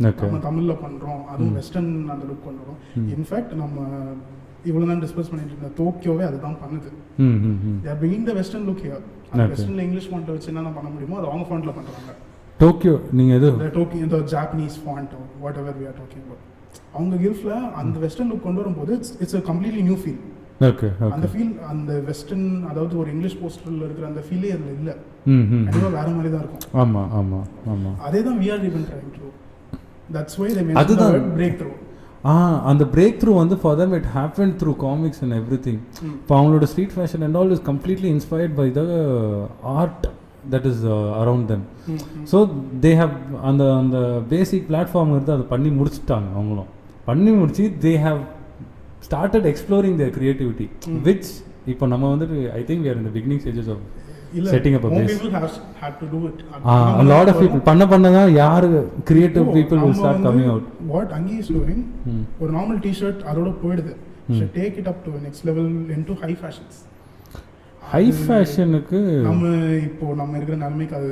நம்ம தமிழில் பண்ணுறோம், அதுவும் வெஸ்டர்ன் அந்த லுக் பண்ணுறோம். இன்ஃபேக்ட் நம்ம இவ்வளோ தான் டிஸ்கஸ் பண்ணிட்டு இருந்த டோக்கியோவே அதுதான் பண்ணுது. தேர் பிகிங் த வெஸ்டர்ன் லுக் ஹியர். அந்த வெஸ்டர்னில் இங்கிலீஷ் ஃபாண்ட் வச்சு என்னென்ன பண்ண முடியுமோ அது அவங்க ஃபாண்ட்டில் பண்ணுறாங்க. டோக்கியோ நீங்கள் எது டோக்கியோ இந்த Japanese font whatever we are talking about, அவங்க கில்ஃபில் அந்த வெஸ்டர்ன் லுக் கொண்டு வரும்போது it's a completely new feel. Okay அந்த ஃபீல் அந்த வெஸ்டர்ன், அதாவது ஒரு இங்கிலீஷ் போஸ்டரில் இருக்கிற அந்த ஃபீலே அதில் இல்லை. கண்டிப்பாக வேற மாதிரி தான் இருக்கும். ஆமாம் ஆமாம் ஆமாம். அதே தான் we are even trying to do. That's why they mentioned the word breakthrough. அந்த பிரேக் த்ரூ வந்து for them it happen through comics and everything. இப்போ அவங்களோட street fashion and all is completely inspired by the art that is around them. So they have அந்த அந்த பேசிக் பிளாட்ஃபார்ம் இருந்து அதை பண்ணி முடிச்சுட்டாங்க. அவங்களும் பண்ணி முடிச்சு they have started exploring their creativity, which இப்போ நம்ம வந்துட்டு I think we are in the beginning stages of setting up a base. People have to do it. A lot of people பண்ண தான் யாரு creative people will start coming out. What Angi is doing, ஒரு normal t-shirt அதோட போயிடுது. Should take it up to the next level into high fashions. High fashionக்கு நம்ம இப்போ நம்ம இருக்கிற நிலைமைக்கு அது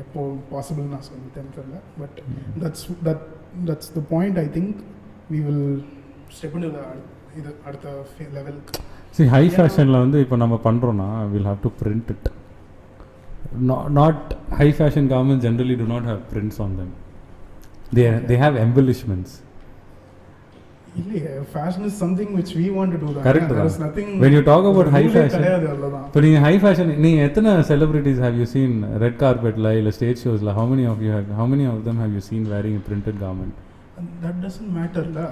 எப்போ பாசிபிள் நான் சொல்ல தெரியல. But that's the point. I think we will step into the இது அடுத்த லெவலுக்கு. See, ஹை ஃபேஷனில் வந்து இப்போ நம்ம பண்ணுறோன்னா will have to print it. Not high fashion garments generally do not have prints on them. They have embellishments. இல்லையே, fashion is something which we want to do. Correct தான். nothing when you talk about high fashion, இப்போ நீங்கள் ஹை ஃபேஷன் நீங்கள் எத்தனை celebrities have you seen red கார்பெட்டில் இல்லை ஸ்டேஜ் ஷோஸில் how many of them have you seen wearing a printed garment? That doesn't matter la.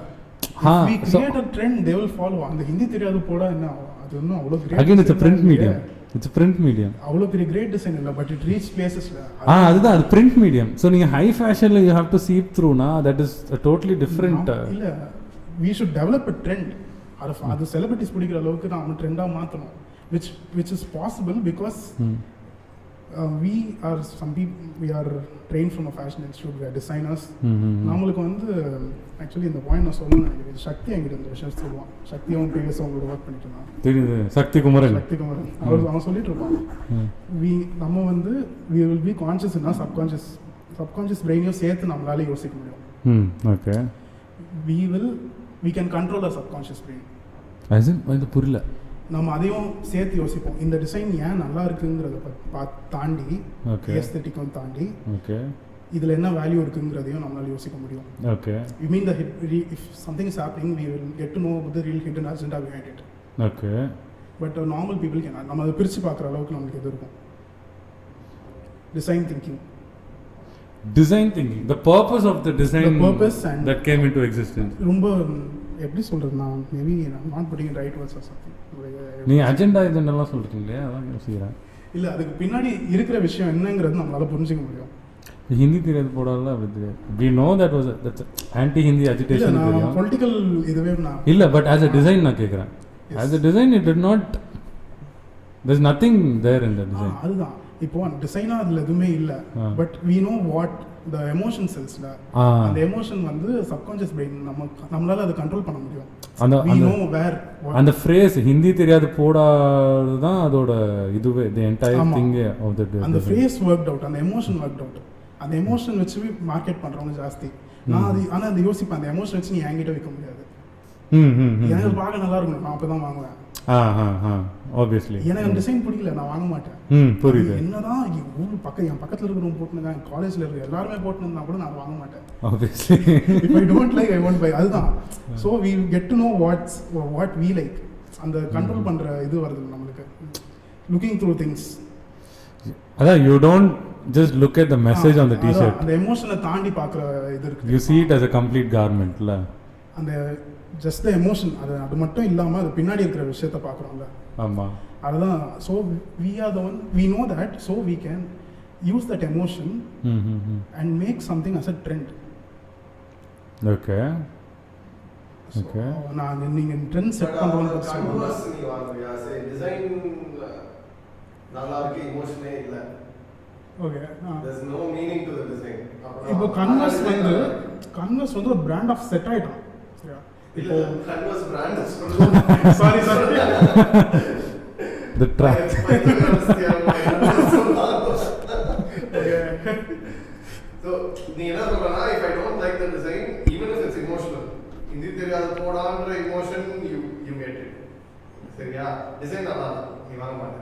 We create a trend, they will follow. அந்த ஹிந்தி தெரியாது போடா என்ன, அது இன்னும் அவ்வளோ great. Again it's a print medium. It's a print medium. அவ்வளோ பெரிய கிரேட் டிசைன் இல்லை, பட் இட் ரீச் பிளேசஸ்ல. அதுதான் அது print medium. ஸோ நீங்கள் ஹை ஃபேஷனில் you have to see throughனா that is a totally different. இல்லை, we should develop a trend. அது செலிபிரிட்டிஸ் பிடிக்கிற அளவுக்கு நம்ம ட்ரெண்டாக மாற்றணும். which is possible because we are trained from a fashion institute, we are designers. நம்மளுக்கு வந்து ஆக்சுவலி இந்த பாயிண்ட் நான் சொல்லணும்னு நினைக்கிறேன். சக்தி என்கிட்ட இந்த விஷயம் சொல்லுவான். சக்தியும் ப்ரீவியஸாக அவங்களோட ஒர்க் பண்ணிட்டு இருந்தான். தெரியுது, சக்தி குமரன். அவன் சொல்லிட்டு இருப்பான், நம்ம வந்து we will be conscious னா சப்கான்ஷியஸ் பிரெயினையும் சேர்த்து நம்மளால யோசிக்க முடியும். Okay, we can control our subconscious brain. அது புரியல. நம்ம அதையும் சேர்த்து யோசிப்போம். இந்த டிசைன் ஏன் நல்லா இருக்குங்கிறத தாண்டி, ஏஸ்தெட்டிக்கும் தாண்டி, இதில் என்ன வேல்யூ இருக்குங்கிறதையும் நம்மளால யோசிக்க முடியும். Okay, you mean if something is happening, we will get to know the real hidden agenda behind it. Okay, but normal people can நம்ம அதை பிரித்து பார்க்குற அளவுக்கு நம்மளுக்கு எது இருக்கும் design thinking Design thinking, the purpose of the design The purpose and- that came into existence. ரொம்ப எப்படி சொல்கிறது நான் maybe not pudding right words or something நீ அஜெண்டா இதெல்லாம் சொல்றீங்க இல்லையா, அதான் யோசிக்கிறேன். இல்லை அதுக்கு பின்னாடி இருக்கிற விஷயம் என்னங்கிறது நம்மளால புரிஞ்சுக்க முடியும். ஹிந்தி தெரியாது போடால அப்படி தெரியாது. We know that was anti Hindi இல்லை agitation நான் தெரியும். பொலிட்டிக்கல் இதுவே நான் இல்ல, பட் as a design நான் கேக்குறேன். Yes. As a design it did not, there's nothing there in the design. அதுதான் இப்போ டிசைனாக அதில் எதுவுமே இல்லை. But we know what the emotion செல்ஸில் அந்த எமோஷன் வந்து சப்கான்ஷியஸ் பிரெயின் நம்மளால அதை கண்ட்ரோல் பண்ண முடியும். அந்த வி நோ வேர் அந்த ஃப்ரேஸ் ஹிந்தி தெரியாது போடாது தான் அதோட இதுவே the entire ஆமா. thing of the அந்த ஃப்ரேஸ் ஒர்க் அவுட், அந்த எமோஷன் ஒர்க் அவுட். அந்த எமோஷன் வச்சு மார்க்கெட் பண்ணுறவங்க ஜாஸ்தி. நான் அது ஆனால் அது யோசிப்பேன், அந்த எமோஷன் வச்சு நீ என்கிட்ட விற்க முடியாது. எனக்கு பார்க்க நல்லா இருக்கணும், நான் அப்போ தான் வாங்குவேன். obviously எனக்கு டிசைன் பிடிக்கல, நான் வாங்க மாட்டேன். புரியுது. என்னதான் ஊர் என் பக்கத்தில் இருக்கிறவங்க போட்டுருக்காங்க, காலேஜில் இருக்கிற எல்லாருமே போட்டுருந்தா கூட நான் வாங்க மாட்டேன். obviously If I don't like, I won't buy. அதுதான். So we get to know what we like. அந்த கண்ட்ரோல் பண்ற இது வருது நம்மளுக்கு. Looking through things. அதான் you don't just look at the message on the t-shirt. அந்த எமோஷனை தாண்டி பார்க்குற இது இருக்கு. You see it as a complete garment ல. அந்த just the emotion, அது மட்டும் இல்லாமல் அது பின்னாடி இருக்கிற விஷயத்தை பார்க்குறோம்ல. ஆமா. அதுதான். So we are the one, we know that, so we can use that emotion and make something as a trend. Okay. So, Okay. நான் நீங்கள் ட்ரெண்ட் செட் பண்ணுறோன்னு சொல்லுவாங்க. கன்வர்ஸ் நீ வாங்குவியா? சரி டிசைன் நல்லா இருக்கு, எமோஷனே இல்ல. Okay. There's no meaning to the design. இப்போ கன்வர்ஸ் வந்து ஒரு பிராண்ட் ஆஃப் செட் ஆயிட்டான். சரியா? இப்போ இப்போ கன்வர்ஸ் பிராண்ட் சொல்லுங்க. Sorry The track. So நீ என்ன சொல்றனா, if I don't like the design, even if it's emotional, Hindi தெரியாத போடான்ற emotion you get it. சரியா? டிசைன் நல்லா இருக்கு, நீ வாங்க மாட்டே.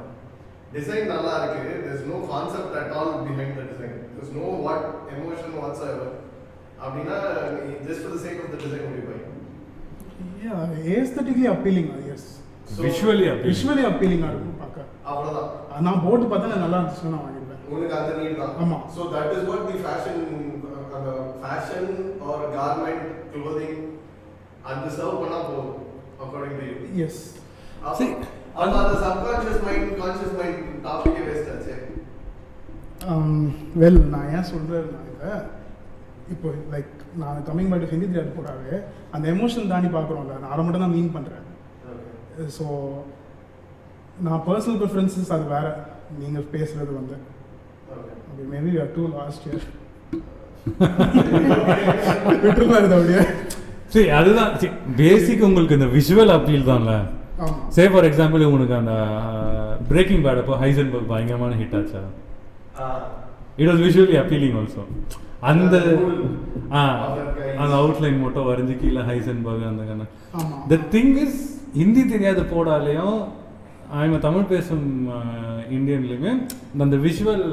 டிசைன் நல்லா இருக்கு, there's no concept at all behind the design. There's no what emotion whatsoever. அப்படினா just for the sake of the design only buy. Yeah, aesthetically appealing, yes. So, Visually appealing-ஆ இருக்கும் பார்க்க. அவ்வளவுதான். நான் போட்டு பார்த்தா நல்லா இருந்துச்சுன்னா நான் வாங்கிடுவேன். உனக்கு அந்த நீட் தான். ஆமா. So that is what the fashion or garment clothing and serve பண்ணா போதும் according to you. Yes. See, அந்த subconscious mind conscious mind டாபிக்கே வேஸ்ட் ஆச்சு. வெல் நான் ஏன் சொல்கிறேன்னா இப்போ லைக் நான் கம்மிங் பேக் டு ஹிந்தி தெரியாது போடாவே அந்த எமோஷன் தாண்டி பார்க்குறோம்ல, நான் அதை மட்டும் தான் மீன் பண்ணுறேன். ஸோ நான் பர்சனல் ப்ரிஃபரன்சஸ் அது வேறு, நீங்கள் பேசுகிறது வந்து அப்படி maybe we are too last year விட்டுருந்தாரு அப்படியே. சரி, அதுதான் பேசிக். உங்களுக்கு இந்த விஷுவல் அப்பீல் தான்ல. சே ஃபார் எக்ஸாம்பிள் உங்களுக்கு அந்த பிரேக்கிங் பேட் அப்போ ஹைசன்பர்க் பயங்கரமான ஹிட் ஆச்சா? It was visually appealing also. அந்த அந்த அவுட்லைன் மட்டும் வரைஞ்சி கீழே ஹைசன்பர்க் அந்த கண்ண. த திங் இஸ் ஹிந்தி தெரியாத போடாலையும் அவங்க தமிழ் பேசும் இந்தியன்லையுமே அந்த visual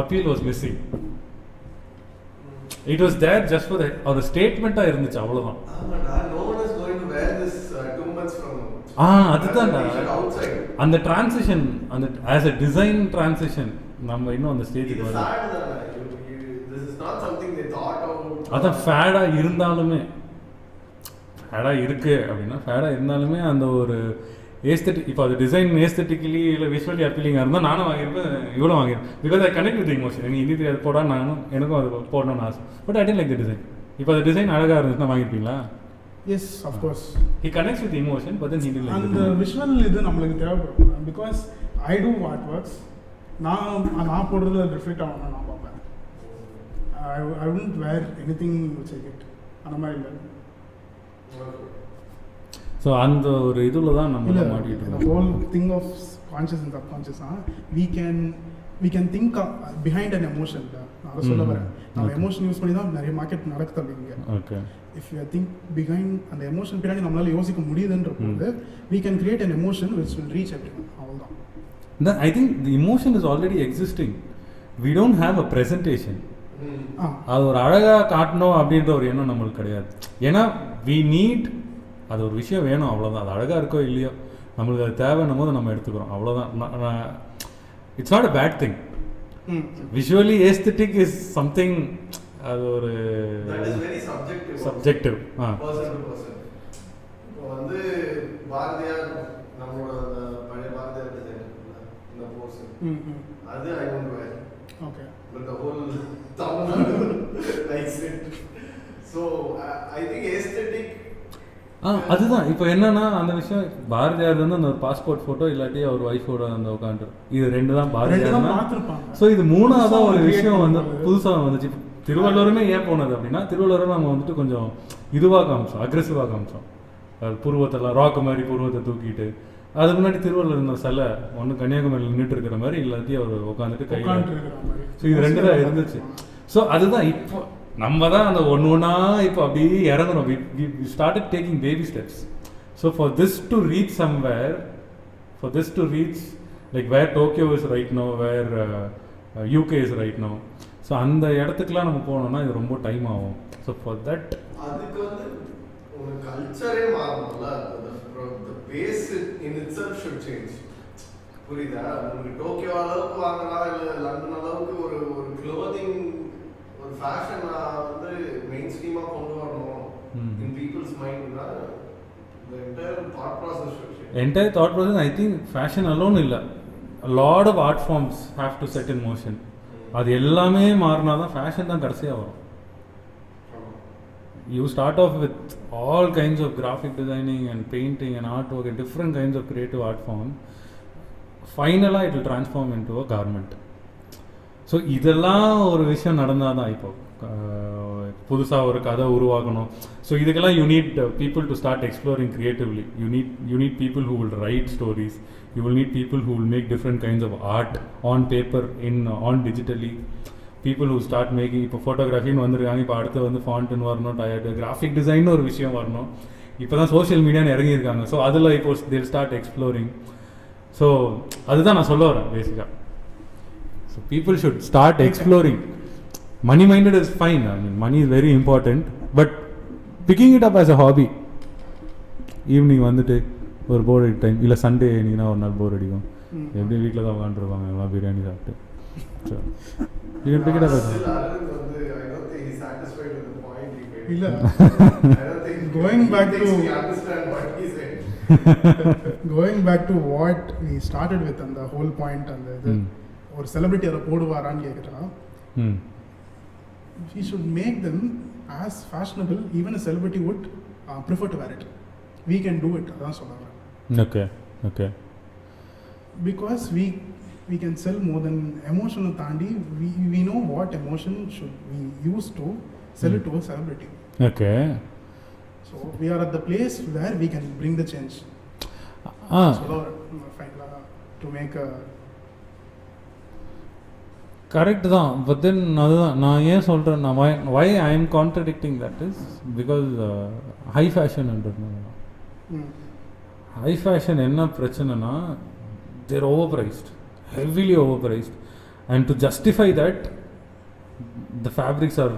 appeal was missing. It was there just for ஒரு ஸ்டேட்மெண்ட்டாக இருந்துச்சு, அவ்வளோதான். அதுதான்டா அந்த டிரான்சிஷன், அந்த ஆஸ் அ டிசைன் டிரான்சிஷன் நம்ம இன்னும் அந்த ஸ்டேஜுக்கு வரும். அதான் ஃபேடாக இருந்தாலுமே, ஃபேடாக இருக்குது அப்படின்னா ஃபேடாக இருந்தாலுமே அந்த ஒரு ஏஸ்தட்டிக், இப்போ அது டிசைன் ஏஸ்தட்டிக்கலி இல்லை விஷுவலி அப்பீலிங்காக இருந்தால் நானும் வாங்கியிருப்பேன், இவ்வளோ வாங்கியிருப்பேன். Because I connect with emotion. எனக்கு ஹிந்தி தெரியாது போடா, எனக்கும் அது போடணும்னு ஆசை. But I tend like the design. இப்போ அந்த டிசைன் அழகாக இருந்துச்சுன்னா வாங்கியிருப்பீங்களா? Yes, of course. He connects with emotion, but then he did like அந்த விஷுவல் இது நம்மளுக்கு தேவைப்படும். Because I do art works. நான் போடுறதுல ரிஃப்ளெக்ட் ஆகணும் நான் பார்ப்பேன். I wouldn't wear anything which I get. அந்த மாதிரி இல்லை. ஸோ அந்த ஒரு இதில் தான் நம்ம மாட்டிகிட்டு இருக்கோம். Whole thing of conscious and சப்கான்ஷியஸாக we can think behind an emotion. நான் அதை சொல்ல வரேன். நம்ம எமோஷன் யூஸ் பண்ணி தான் நிறைய மார்க்கெட் நடக்குது அப்படிங்க. Okay. If you think behind அந்த எமோஷன் பின்னாடி நம்மளால யோசிக்க முடியுதுன்ற போது we can create an emotion which will reach everyone. அவ்வளோதான். I think the emotion is already existing. We don't have a presentation. அது ஒரு அழகாக காட்டணும் அப்படின்ற ஒரு எண்ணம் நம்மளுக்கு கிடையாது. ஏன்னா we need அது ஒரு விஷயம் வேணும், அவ்வளோதான். அது அழகாக இருக்கோ இல்லையோ நம்மளுக்கு அது தேவைன்னும் போது நம்ம எடுத்துக்கிறோம், அவ்வளோதான். It's not a bad thing. Visually aesthetic is something, அது ஒரு சப்ஜெக்டிவ். இப்போ வந்து பாரதியார் நம்மளோட பழைய பாரதியார் டிசைன் இந்த போஸ் அது I won't wear. Okay, but the whole Tamil Nadu likes it. So I think aesthetic. அதுதான் இப்போ என்னன்னா அந்த விஷயம், பாரதியார் வந்து அந்த ஒரு பாஸ்போர்ட் ஃபோட்டோ இல்லாட்டி அவர் ஒய்ஃபோட அந்த உட்காந்து இது 2 தான் பாரதியார். ஸோ இது 3ஆவதா ஒரு விஷயம் வந்து புதுசாக வந்துச்சு. திருவள்ளுவருமே ஏன் போனது அப்படின்னா, திருவள்ளுவரை நம்ம வந்துட்டு கொஞ்சம் இதுவாக காமிச்சோம், அக்ரெசிவாக காமிச்சோம். அது புருவத்தெல்லாம் ராக்கு மாதிரி புருவத்தை தூக்கிட்டு, அதுக்கு முன்னாடி திருவள்ளுவர் இருந்த சிலை ஒன்று கன்னியாகுமரியில் நின்றுட்டு இருக்கிற மாதிரி, இல்லாட்டி அவர் உட்காந்துட்டு கையில். ஸோ இது 2 தான் இருந்துச்சு. ஸோ அதுதான் இப்போ நம்ம தான் அந்த ஒன்றா இப்போ அப்படியே இறங்குறோம். we started taking baby steps. So for this to reach somewhere, for this to reach like where Tokyo is right now, where UK is right now, so அந்த இடத்துக்குலாம் நம்ம போனோம்னா இது ரொம்ப டைம் ஆகும். ஸோ ஃபார் தட் அதுக்கு வந்து ஒரு கல்ச்சரே மாறணும்ல. the base in itself should change. புரியுதா? உங்களுக்கு டோக்கியோ அளவுக்கு வாங்கினா இல்லை லண்டன் அளவுக்கு ஒரு க்ளோதிங் ஒரு ஃபேஷன் வந்து மெயின் ஸ்ட்ரீமாக கொண்டு வரணும் in people's mind. The entire thought process should change. Entire thought process, I think fashion alone இல்லை, a lot of art forms have to set in motion. அது எல்லாமே மாறினா தான் ஃபேஷன் தான் கடைசியாக வரும். You start off with all kinds of graphic designing and painting and artwork and different kinds of creative art form. Finally it will transform into a garment. So இதெல்லாம் ஒரு விஷயம் நடந்தால் தான் இப்போ புதுசாக ஒரு கதை உருவாக்கணும். ஸோ இதுக்கெல்லாம் you need people to start exploring creatively. You need people who will write stories. You will need people who will make different kinds of art on paper, on digitally. People who start making, இப்போ ஃபோட்டோகிராஃபின்னு வந்துருக்காங்க, இப்போ அடுத்து வந்து ஃபாண்ட்டுன்னு வரணும், கிராஃபிக் டிசைன்னு ஒரு விஷயம் வரணும். இப்போ தான் சோஷியல் மீடியான்னு இறங்கியிருக்காங்க. ஸோ அதில் இப்போ they'll start exploring. ஸோ அதுதான் நான் சொல்ல வரேன் பேசிக்காக. So people should start exploring. Money minded is fine. I mean, money is very important. But picking it up as a hobby, evening வந்துட்டு ஒரு போர் அடிக்க டைம், இல்லை சண்டே நீங்கன்னா ஒரு நாள் போர் அடிக்கும், எப்படி வீட்டில் தான் உட்காந்துருப்பாங்க எல்லாம் பிரியாணி சாப்பிட்டு. So you can pick it up. இல்லை, going back to what we started with, அந்த ஹோல் பாயிண்ட், அந்த இது ஒரு செலிபிரிட்டி அதை போடுவாரான்னு கேட்குறா. we should make them as fashionable even a celebrity would prefer to wear it. We can do it, அதான் சொல்லுவாங்க. Okay. Because we can sell more than emotional தாண்டி we know what emotion should we use to sell it to a celebrity. Okay. So we are at the place where we can bring the change. So to make a correct தான். பட் தென் அதுதான் நான் ஏன் சொல்கிறேன், why I am contradicting that is because high fashion-ன்றது ஹை ஃபேஷன் என்ன பிரச்சனைனா, there over priced, heavily over priced. And to justify that the fabrics are,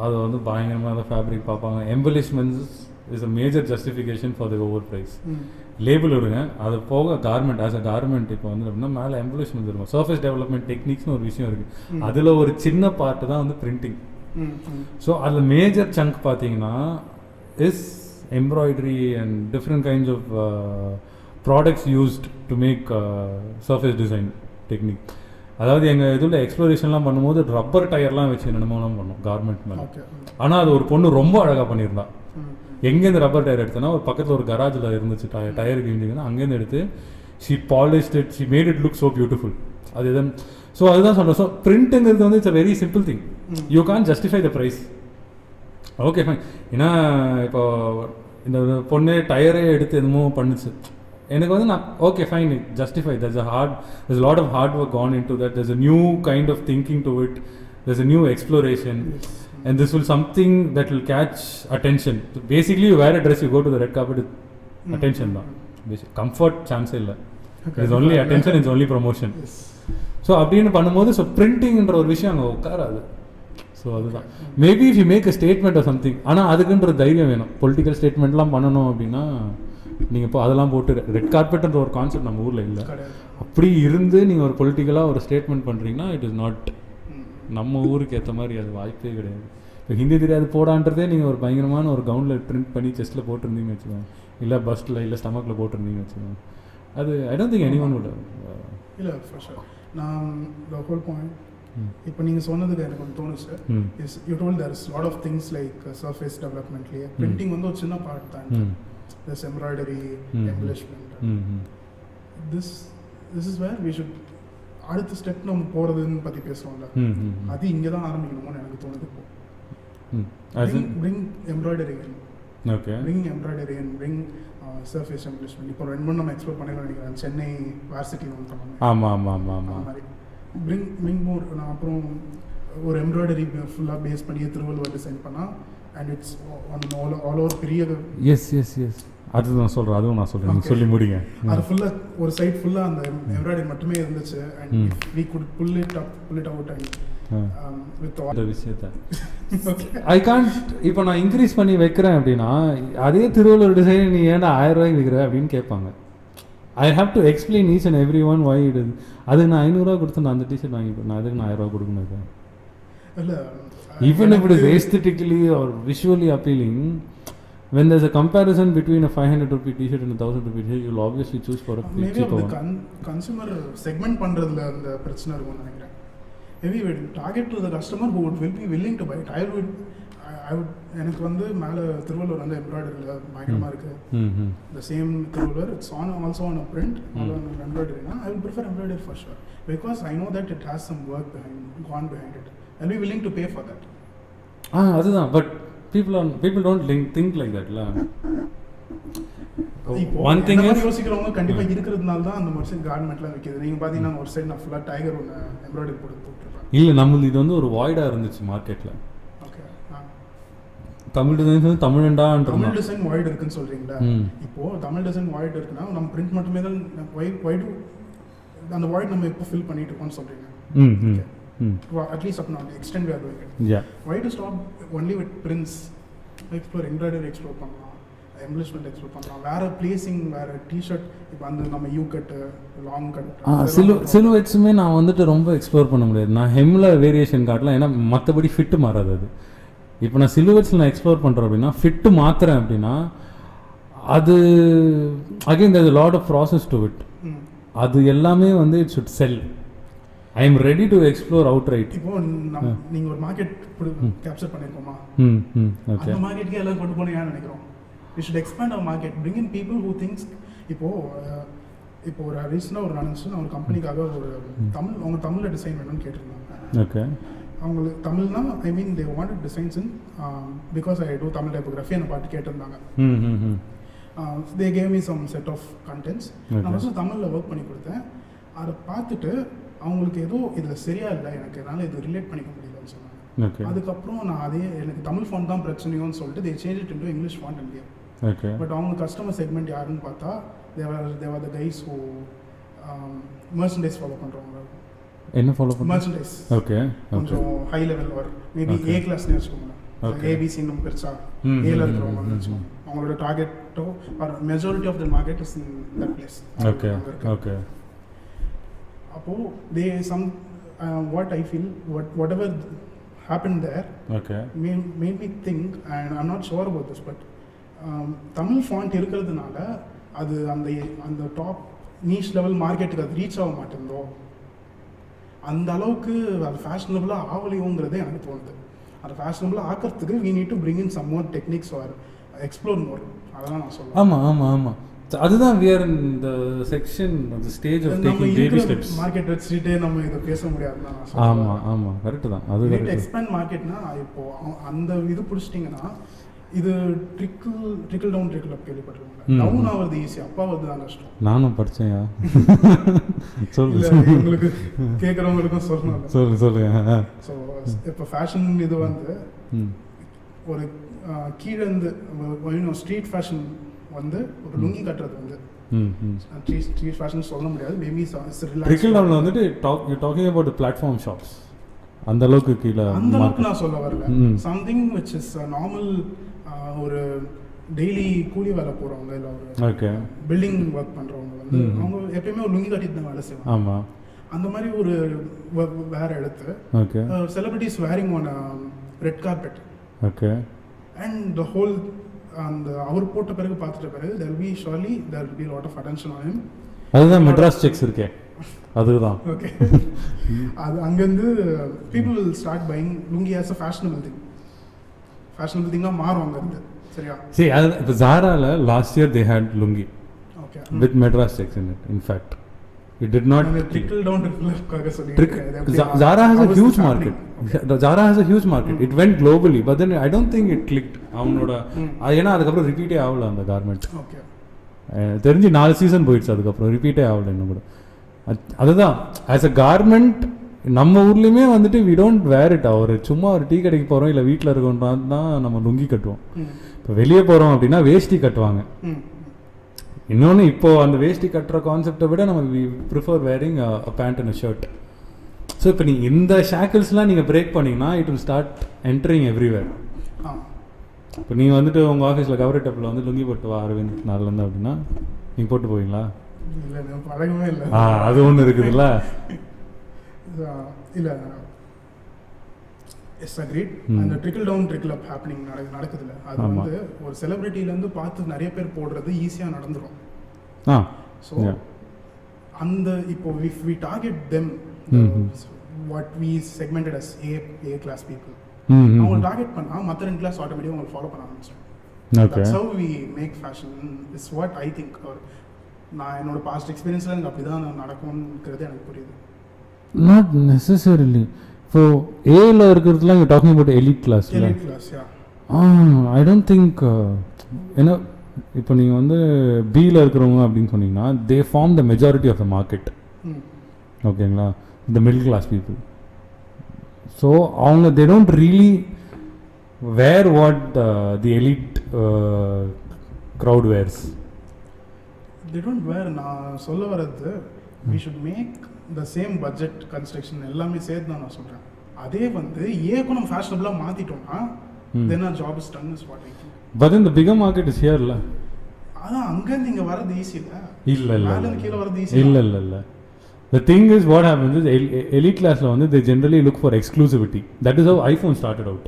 அதை வந்து பயங்கரமாக அந்த ஃபேப்ரிக் பார்ப்பாங்க. Embellishments is a major justification for the over price. Label விடுங்க, அது போக கார்மெண்ட் ஆஸ் அ கார்மெண்ட் இப்போ வந்து அப்படின்னா மேலே எம்பலிஷ்மெண்ட்ஸ் இருக்கும். சர்ஃபேஸ் டெவலப்மெண்ட் டெக்னிக்ஸ்னு ஒரு விஷயம் இருக்குது, அதில் ஒரு சின்ன பார்ட்டு தான் வந்து பிரிண்டிங். ஸோ அதில் மேஜர் சங்க் பார்த்தீங்கன்னா is embroidery and different kinds of products used to make surface design technique. அதாவது எங்கள் இதில் எக்ஸ்ப்ளோரேஷன்லாம் பண்ணும்போது ரப்பர் டயர்லாம் வச்சு என்னென்னலாம் பண்ணோம் கார்மெண்ட் மேலே. ஆனால் அது ஒரு பொண்ணு ரொம்ப அழகாக பண்ணியிருந்தா. எங்கேருந்து ரப்பர் டயர் எடுத்தோன்னா, ஒரு பக்கத்தில் ஒரு கராஜில் இருந்துச்சு டயர் கிழிஞ்சிங்கன்னா, அங்கேருந்து எடுத்து she polished it, she made it look so beautiful. அது எதுவும் ஸோ அதுதான் சொல்கிறேன். ஸோ பிரிண்ட்டுங்கிறது வந்து it's a very simple thing. You can justify the price. Okay fine. ஏன்னா இப்போ இந்த பொண்ணு டயரே எடுத்து எதுமோ பண்ணுச்சு, எனக்கு வந்து நான் okay fine, it justify. there's a lot of hard work gone into that. There's a new kind of thinking to it. There's a new exploration. And this will something that will catch attention. So basically you wear a dress, you go to the red carpet, attention தான். Comfort chance இல்லை. There's only attention, it's only promotion. So அப்படின்னு பண்ணும்போது ஸோ பிரிண்டிங்ன்ற ஒரு விஷயம் அங்கே உட்காராது. ஸோ அதுதான் maybe if you make a statement or something. ஆனால் அதுக்குன்ற தைரியம் வேணும். பொலிட்டிக்கல் ஸ்டேட்மெண்ட்லாம் பண்ணணும் அப்படின்னா நீங்கள் இப்போ அதெல்லாம் போட்டு ரெட் கார்பெட்ன்ற ஒரு கான்செப்ட் நம்ம ஊரில் இல்லை. கிடையாது. அப்படி இருந்து நீங்கள் ஒரு பொலிட்டிக்கலாக ஒரு ஸ்டேட்மெண்ட் பண்ணுறீங்கன்னா இட் இஸ் நாட் நம்ம ஊருக்கு ஏற்ற மாதிரி அது வாய்ப்பே கிடையாது. இப்போ ஹிந்தி தெரியாது போடான்றதே நீங்கள் ஒரு பயங்கரமான ஒரு கவுனில் பிரிண்ட் பண்ணி செஸ்ட்டில் போட்டிருந்தீங்கன்னு வச்சுக்கோங்க, இல்லை பஸ்ட்டில் இல்லை ஸ்டமக்கில் போட்டிருந்தீங்கன்னு வச்சுக்கோங்க, அது ஐ don't think any one would. இல்லை ஃபார் ஷூர். நான் த ஹோல் பாயிண்ட் இப்போ நீங்கள் சொன்னதுக்கு எனக்கு ஒன்று தோணுச்சு. Is you told there is lot of things like surface டெவலப்மெண்ட்லேயே பிரிண்டிங் வந்து ஒரு சின்ன பார்ட் தான். This embroidery, embellishment, this is where we should அடுத்த ஸ்டெப் நம்ம போகிறதுன்னு பற்றி பேசுகிறோம்ல, அது இங்கே தான் ஆரம்பிக்கணுமோன்னு எனக்கு தோணுது. இப்போ பிரிங் எம்ப்ராய்டரி இன், ஓகே, பிரிங் எம்ப்ராய்டரி இன், பிரிங் சர்ஃபேஸ் எம்பலிஷ்மெண்ட். இப்போ 2 நம்ம எக்ஸ்ப்ளோர் பண்ணிடலாம் நினைக்கிறேன். சென்னை வார்சிட்டி வந்து ஆமாம் ஆமாம் ஆமாம் ஆமாம் அந்த மாதிரி பிரிங் மோர். நான் அப்புறம் ஒரு எம்ப்ராய்டரி ஃபுல்லாக பேஸ் பண்ணி திருவள்ளுவர் டிசைன் பண்ணால் அண்ட் இட்ஸ் ஆல் ஓவர் பெரிய. எஸ் எஸ் எஸ் அது நான் சொல்கிறேன், அதுவும் நான் சொல்கிறேன், சொல்லி முடிங்க. அது ஃபுல்லாக ஒரு சைட் ஃபுல்லாக அந்த எம்ப்ராய்டரி மட்டுமே இருந்துச்சு. And we could pull it out and with all விஷயத்தை ஐ கான்ட் இப்போ நான் இன்க்ரீஸ் பண்ணி வைக்கிறேன் அப்படின்னா அதே திருவள்ளுவர் டிசைன் நீ ஏன்டா 1000 ரூபாய்க்கு விற்கிற அப்படின்னு கேட்பாங்க. I have to explain each and every one why it is. அது நான் 500 ரூபா கொடுத்து நான் அந்த டிஷர்ட் வாங்கிப்பேன், நான் அதுக்கு நான் 1000 ரூபா கொடுக்கணும் இருக்கேன். இல்லை even if it is aesthetically or visually appealing, when there's a comparison between a 500 rupee t-shirt and a 1000 rupee t-shirt, you'll obviously choose for a cheaper one. Consumer segment பண்ணுறதுல அந்த பிரச்சனை இருக்கும்னு நினைக்கிறேன். Maybe target to the customer who would will be willing to buy it. I would எனக்கு வந்து மேலே திருவள்ளுவர் வந்து எம்ப்ராய்டரியில் பயங்கரமாக இருக்குது. the same Thiruvalluvar it's also on a print, on embroidery. I will prefer embroidery for sure because I know that it has some work gone behind it. I'll be willing to pay for that. அதுதான். But people don't think like that la. One thing is யோசிக்கிறவங்க கண்டிப்பா இருக்கிறதுனால தான் அந்த மாதிரி கார்மெண்ட்லாம் விற்கிது. நீங்க பாத்தீங்கன்னா ஒரு சைடு நான் ஃபுல்லா டைகர் ஒன்று எம்ப்ராய்டரி போட்டுருப்பேன். இல்லை நம்மளுது இது வந்து ஒரு வாய்டா இருந்துச்சு மார்க்கெட்டில். ஓகே, தமிழ் டிசைன்ஸ் வந்து தமிழ்ண்டான்ற தமிழ் டிசைன் வாய்டு இருக்குன்னு சொல்றீங்களா? இப்போ தமிழ் டிசைன் வாய்டு இருக்குன்னா நம்ம பிரிண்ட் மட்டுமே தான் வாய்டு, அந்த வாய்டு நம்ம இப்போ ஃபில் பண்ணிட்டு இருக்கோம்னு சொல்றீங்க. At least up now, the extent we are doing it. Yeah. Why to stop only with prints? Explore embroidery, explore பண்ணலாம், embellishment explore பண்ணலாம், வேற பிளேசிங், வேற டிஷர்ட். இப்போ அந்த நம்ம யூ கட், லாங் கட், சிலுவெட்ஸுமே நான் வந்துட்டு ரொம்ப எக்ஸ்ப்ளோர் பண்ண முடியாது. நான் ஹெம்மில் வேரியேஷன் காட்டலாம், ஏன்னா மற்றபடி ஃபிட்டு மாறாது. அது இப்போ நான் சிலுவெட்ஸில் நான் எக்ஸ்ப்ளோர் பண்ணுறேன் அப்படின்னா ஃபிட்டு மாற்றுறேன் அப்படின்னா அது again there's a lot of process to it. அது எல்லாமே வந்து it should sell. I am ready to explore outright. இப்போ நீங்க ஒரு மார்க்கெட் கேப்சர் பண்ணிருக்கோமா? ஓகே, அந்த மார்க்கெட்டுக்கு எல்லாம் கொண்டு போகணும் ஏன் நினைக்கிறோம்? we should expand our market, bring in people who thinks. இப்போ ஒரு ரீசனாக ஒரு நடந்துச்சு, நான் ஒரு கம்பெனிக்காக ஒரு அவங்க தமிழில் டிசைன் வேணும்னு கேட்டிருந்தாங்க. ஓகே, அவங்களுக்கு தமிழ்னா I mean they wanted designs in because I do Tamil typography அந்த பாட்டு கேட்டிருந்தாங்க. They gave me some set of contents. நான் ஃபஸ்ட்டு தமிழில் ஒர்க் பண்ணி கொடுத்தேன். அதை பார்த்துட்டு அவங்களுக்கு ஏதோ இதில் சரியா இல்லை, எனக்கு என்னால் இது ரிலேட் பண்ணிக்க முடியலன்னு சொன்னாங்க. அதுக்கப்புறம் நான் அதே எனக்கு தமிழ் ஃபாண்ட் தான் பிரச்சனையோன்னு சொல்லிட்டு they change it into English font India. பட் அவங்க கஸ்டமர் செக்மெண்ட் யாருன்னு பார்த்தா they're the guys who merchandise follow பண்ணுறவங்க. என்ன ஃபாலோ பண்ணுறது? மர்ச்சன்டைஸ். ஓகே, கொஞ்சம் ஹை லெவல் ஒரு மேபி ஏ கிளாஸ்னு வச்சுக்கோங்க. ஏபிசி இன்னும் பெருசா ஏல இருக்கிறவங்க வச்சுக்கோங்க. அவங்களோட டார்கெட்டோ or majority of the market is in that place. Okay okay. அப்போ they some what I feel whatever happened there made me think, and I'm not sure about this, but Tamil font இருக்கிறதுனால அது அந்த டாப் நீஷ் லெவல் மார்க்கெட்டுக்கு அது ரீச் ஆக மாட்டேந்தோ, அந்த அளவுக்கு அது ஃபேஷனபுளாக ஆகலையோங்கிறதே எனக்கு தோணுது. அது ஃபேஷனபுளாக ஆக்கிறதுக்கு we need to bring in some more techniques or explore more. அதெல்லாம் நான் சொல்லுவேன். ஆமாம் அதுதான் we are in the section of the stage of taking baby steps. Market வச்சுட்டே நம்ம இதை பேச முடியாதுன்னு நான் சொல்லுவேன். ஆமாம் கரெக்ட் தான். அது கரெக்ட். எக்ஸ்பேண்ட் மார்க்கெட்னா இப்போ அந்த இது பிடிச்சிட்டிங்கன்னா இது ட்ரிக்கிள் டவுன் ட்ரிக்கிள் அப் கேள்விப்பட்டிருக்கோம். டவுன் ஆகிறது ஈஸி, அப்பா வந்து தான் கஷ்டம். நானும் படித்தேன். சொல்லு, உங்களுக்கு கேட்குறவங்களுக்கும் சொல்லுங்க. ஸோ இப்போ ஃபேஷன் இது வந்து ஒரு கீழே இருந்து ஸ்ட்ரீட் ஃபேஷன் வந்து ஒரு லுங்கி கட்டுறது வந்து ஸ்ட்ரீட் ஃபேஷன் சொல்ல முடியாது. மேபி ட்ரிக்கிள் டவுன்ல வந்துட்டு you talking about platform shops. அந்த அளவுக்கு கீழே அந்த அளவுக்கு நான் சொல்ல வரல. சம்திங் விச் இஸ் நார்மல் ஒரு டெய்லி கூலி வேலை போகிறவங்க இல்லை ஒரு ஓகே பில்டிங் ஒர்க் பண்ணுறவங்க வந்து அவங்க எப்பயுமே ஒரு லுங்கி கட்டிட்டு தான் வேலை செய்வாங்க. ஆமாம். அந்த மாதிரி ஒரு வேற எடுத்து okay celebrities wearing on red carpet okay and the whole அந்த அவர் போட்ட பிறகு பார்த்துட்ட பிறகு there will be surely there will be a lot of attention on him. அதுதான் மெட்ராஸ் செக்ஸ் இருக்கே, அதுதான். ஓகே அது அங்கேருந்து people will start buying lungi as a fashionable திங்காக மாறும் அங்கேருந்து. சரியா? சரி, அது இப்போ ஜாரால last year they had lungi okay with Madras checks in it. In fact it did not trickle down ரிஃப்ளெக்ட்காக சொல்லியிருக்கேன். Zara has a huge market. Zara has a huge market. It went globally, but then I don't think it clicked. அவனோட ஏன்னா அதுக்கப்புறம் ரிப்பீட்டே ஆகல அந்த கார்மெண்ட். ஓகே தெரிஞ்சு 4 சீசன் போயிடுச்சு, அதுக்கப்புறம் ரிப்பீட்டே ஆகல இன்னும் கூட. அதுதான் ஆஸ் அ கார்மெண்ட் நம்ம ஊர்லேயுமே வந்துட்டு வி டோன்ட் வேர் இட். ஒரு சும்மா ஒரு டீ கடைக்கு போகிறோம் இல்லை வீட்டில் இருக்கோம் தான் நம்ம லுங்கி கட்டுவோம். இப்போ வெளியே போகிறோம் அப்படின்னா வேஷ்டி கட்டுவாங்க. இன்னொன்று இப்போது அந்த வேஷ்டி கட்டுற கான்செப்டை விட நம்ம we prefer wearing a pant and a shirt. So இப்போ நீங்கள் இந்த ஷேக்கிள்ஸ்லாம் நீங்கள் பிரேக் பண்ணிங்கன்னா it will start entering everywhere. இப்போ நீங்கள் வந்துட்டு உங்கள் ஆஃபீஸில் கவரேட் டப்பில் வந்து லுங்கி போட்டு வா அரவிந்த் நாளிலேருந்து அப்படின்னா நீங்கள் போட்டு போவீங்களா? இல்லை பழகவே இல்லை. அது ஒன்று இருக்குதுல்ல. இல்லை இட்ஸ் அக்ரீட். அந்த ட்ரிக்கிள் டவுன் ட்ரிக்கிள் அப் ஹேப்பனிங் நடக்குதுல்ல, அது வந்து ஒரு செலிபிரிட்டிலேருந்து பார்த்து நிறைய பேர் போடுறது ஈஸியாக நடந்துடும். ஸோ அந்த இப்போ if we target them what we segmented as A class people, அவங்க டார்கெட் பண்ணால் மற்ற 2 கிளாஸ் ஆட்டோமேட்டிக்காக அவங்க ஃபாலோ பண்ண ஆரம்பிச்சிடும். That's how we make fashion is what I think. நான் என்னோட பாஸ்ட் எக்ஸ்பீரியன்ஸில் எனக்கு அப்படி தான் நடக்கும்ங்கிறது எனக்கு புரியுது. Not necessarily. இப்போ ஏல இருக்கிறதுலாம் you talking about elite class. Elite class, yeah. I don't think ஏன்னா இப்போ நீங்கள் வந்து பியில் இருக்கிறவங்க அப்படின்னு சொன்னீங்கன்னா they form the majority of the market. ஓகேங்களா? The middle class people. So அவங்க they don't really wear what the elite crowd wears. they don't wear. நான் சொல்ல வர்றது we should make the same budget construction எல்லாமே சேர்த்து தான் நான் சொல்கிறேன். அதே வந்து ஏக்கு நம்ம ஃபேஷனபிளாக மாற்றிட்டோம்னா then our job is done is what I think. But then the bigger market is here இல்ல. அதான் அங்கேருந்து இங்கே வரது ஈஸி இல்லை. இல்லை மேலேருந்து கீழே வரது ஈஸி இல்லை இல்லை இல்லை. The thing is what happens is elite classல வந்து they generally look for exclusivity. That is how iPhone started out.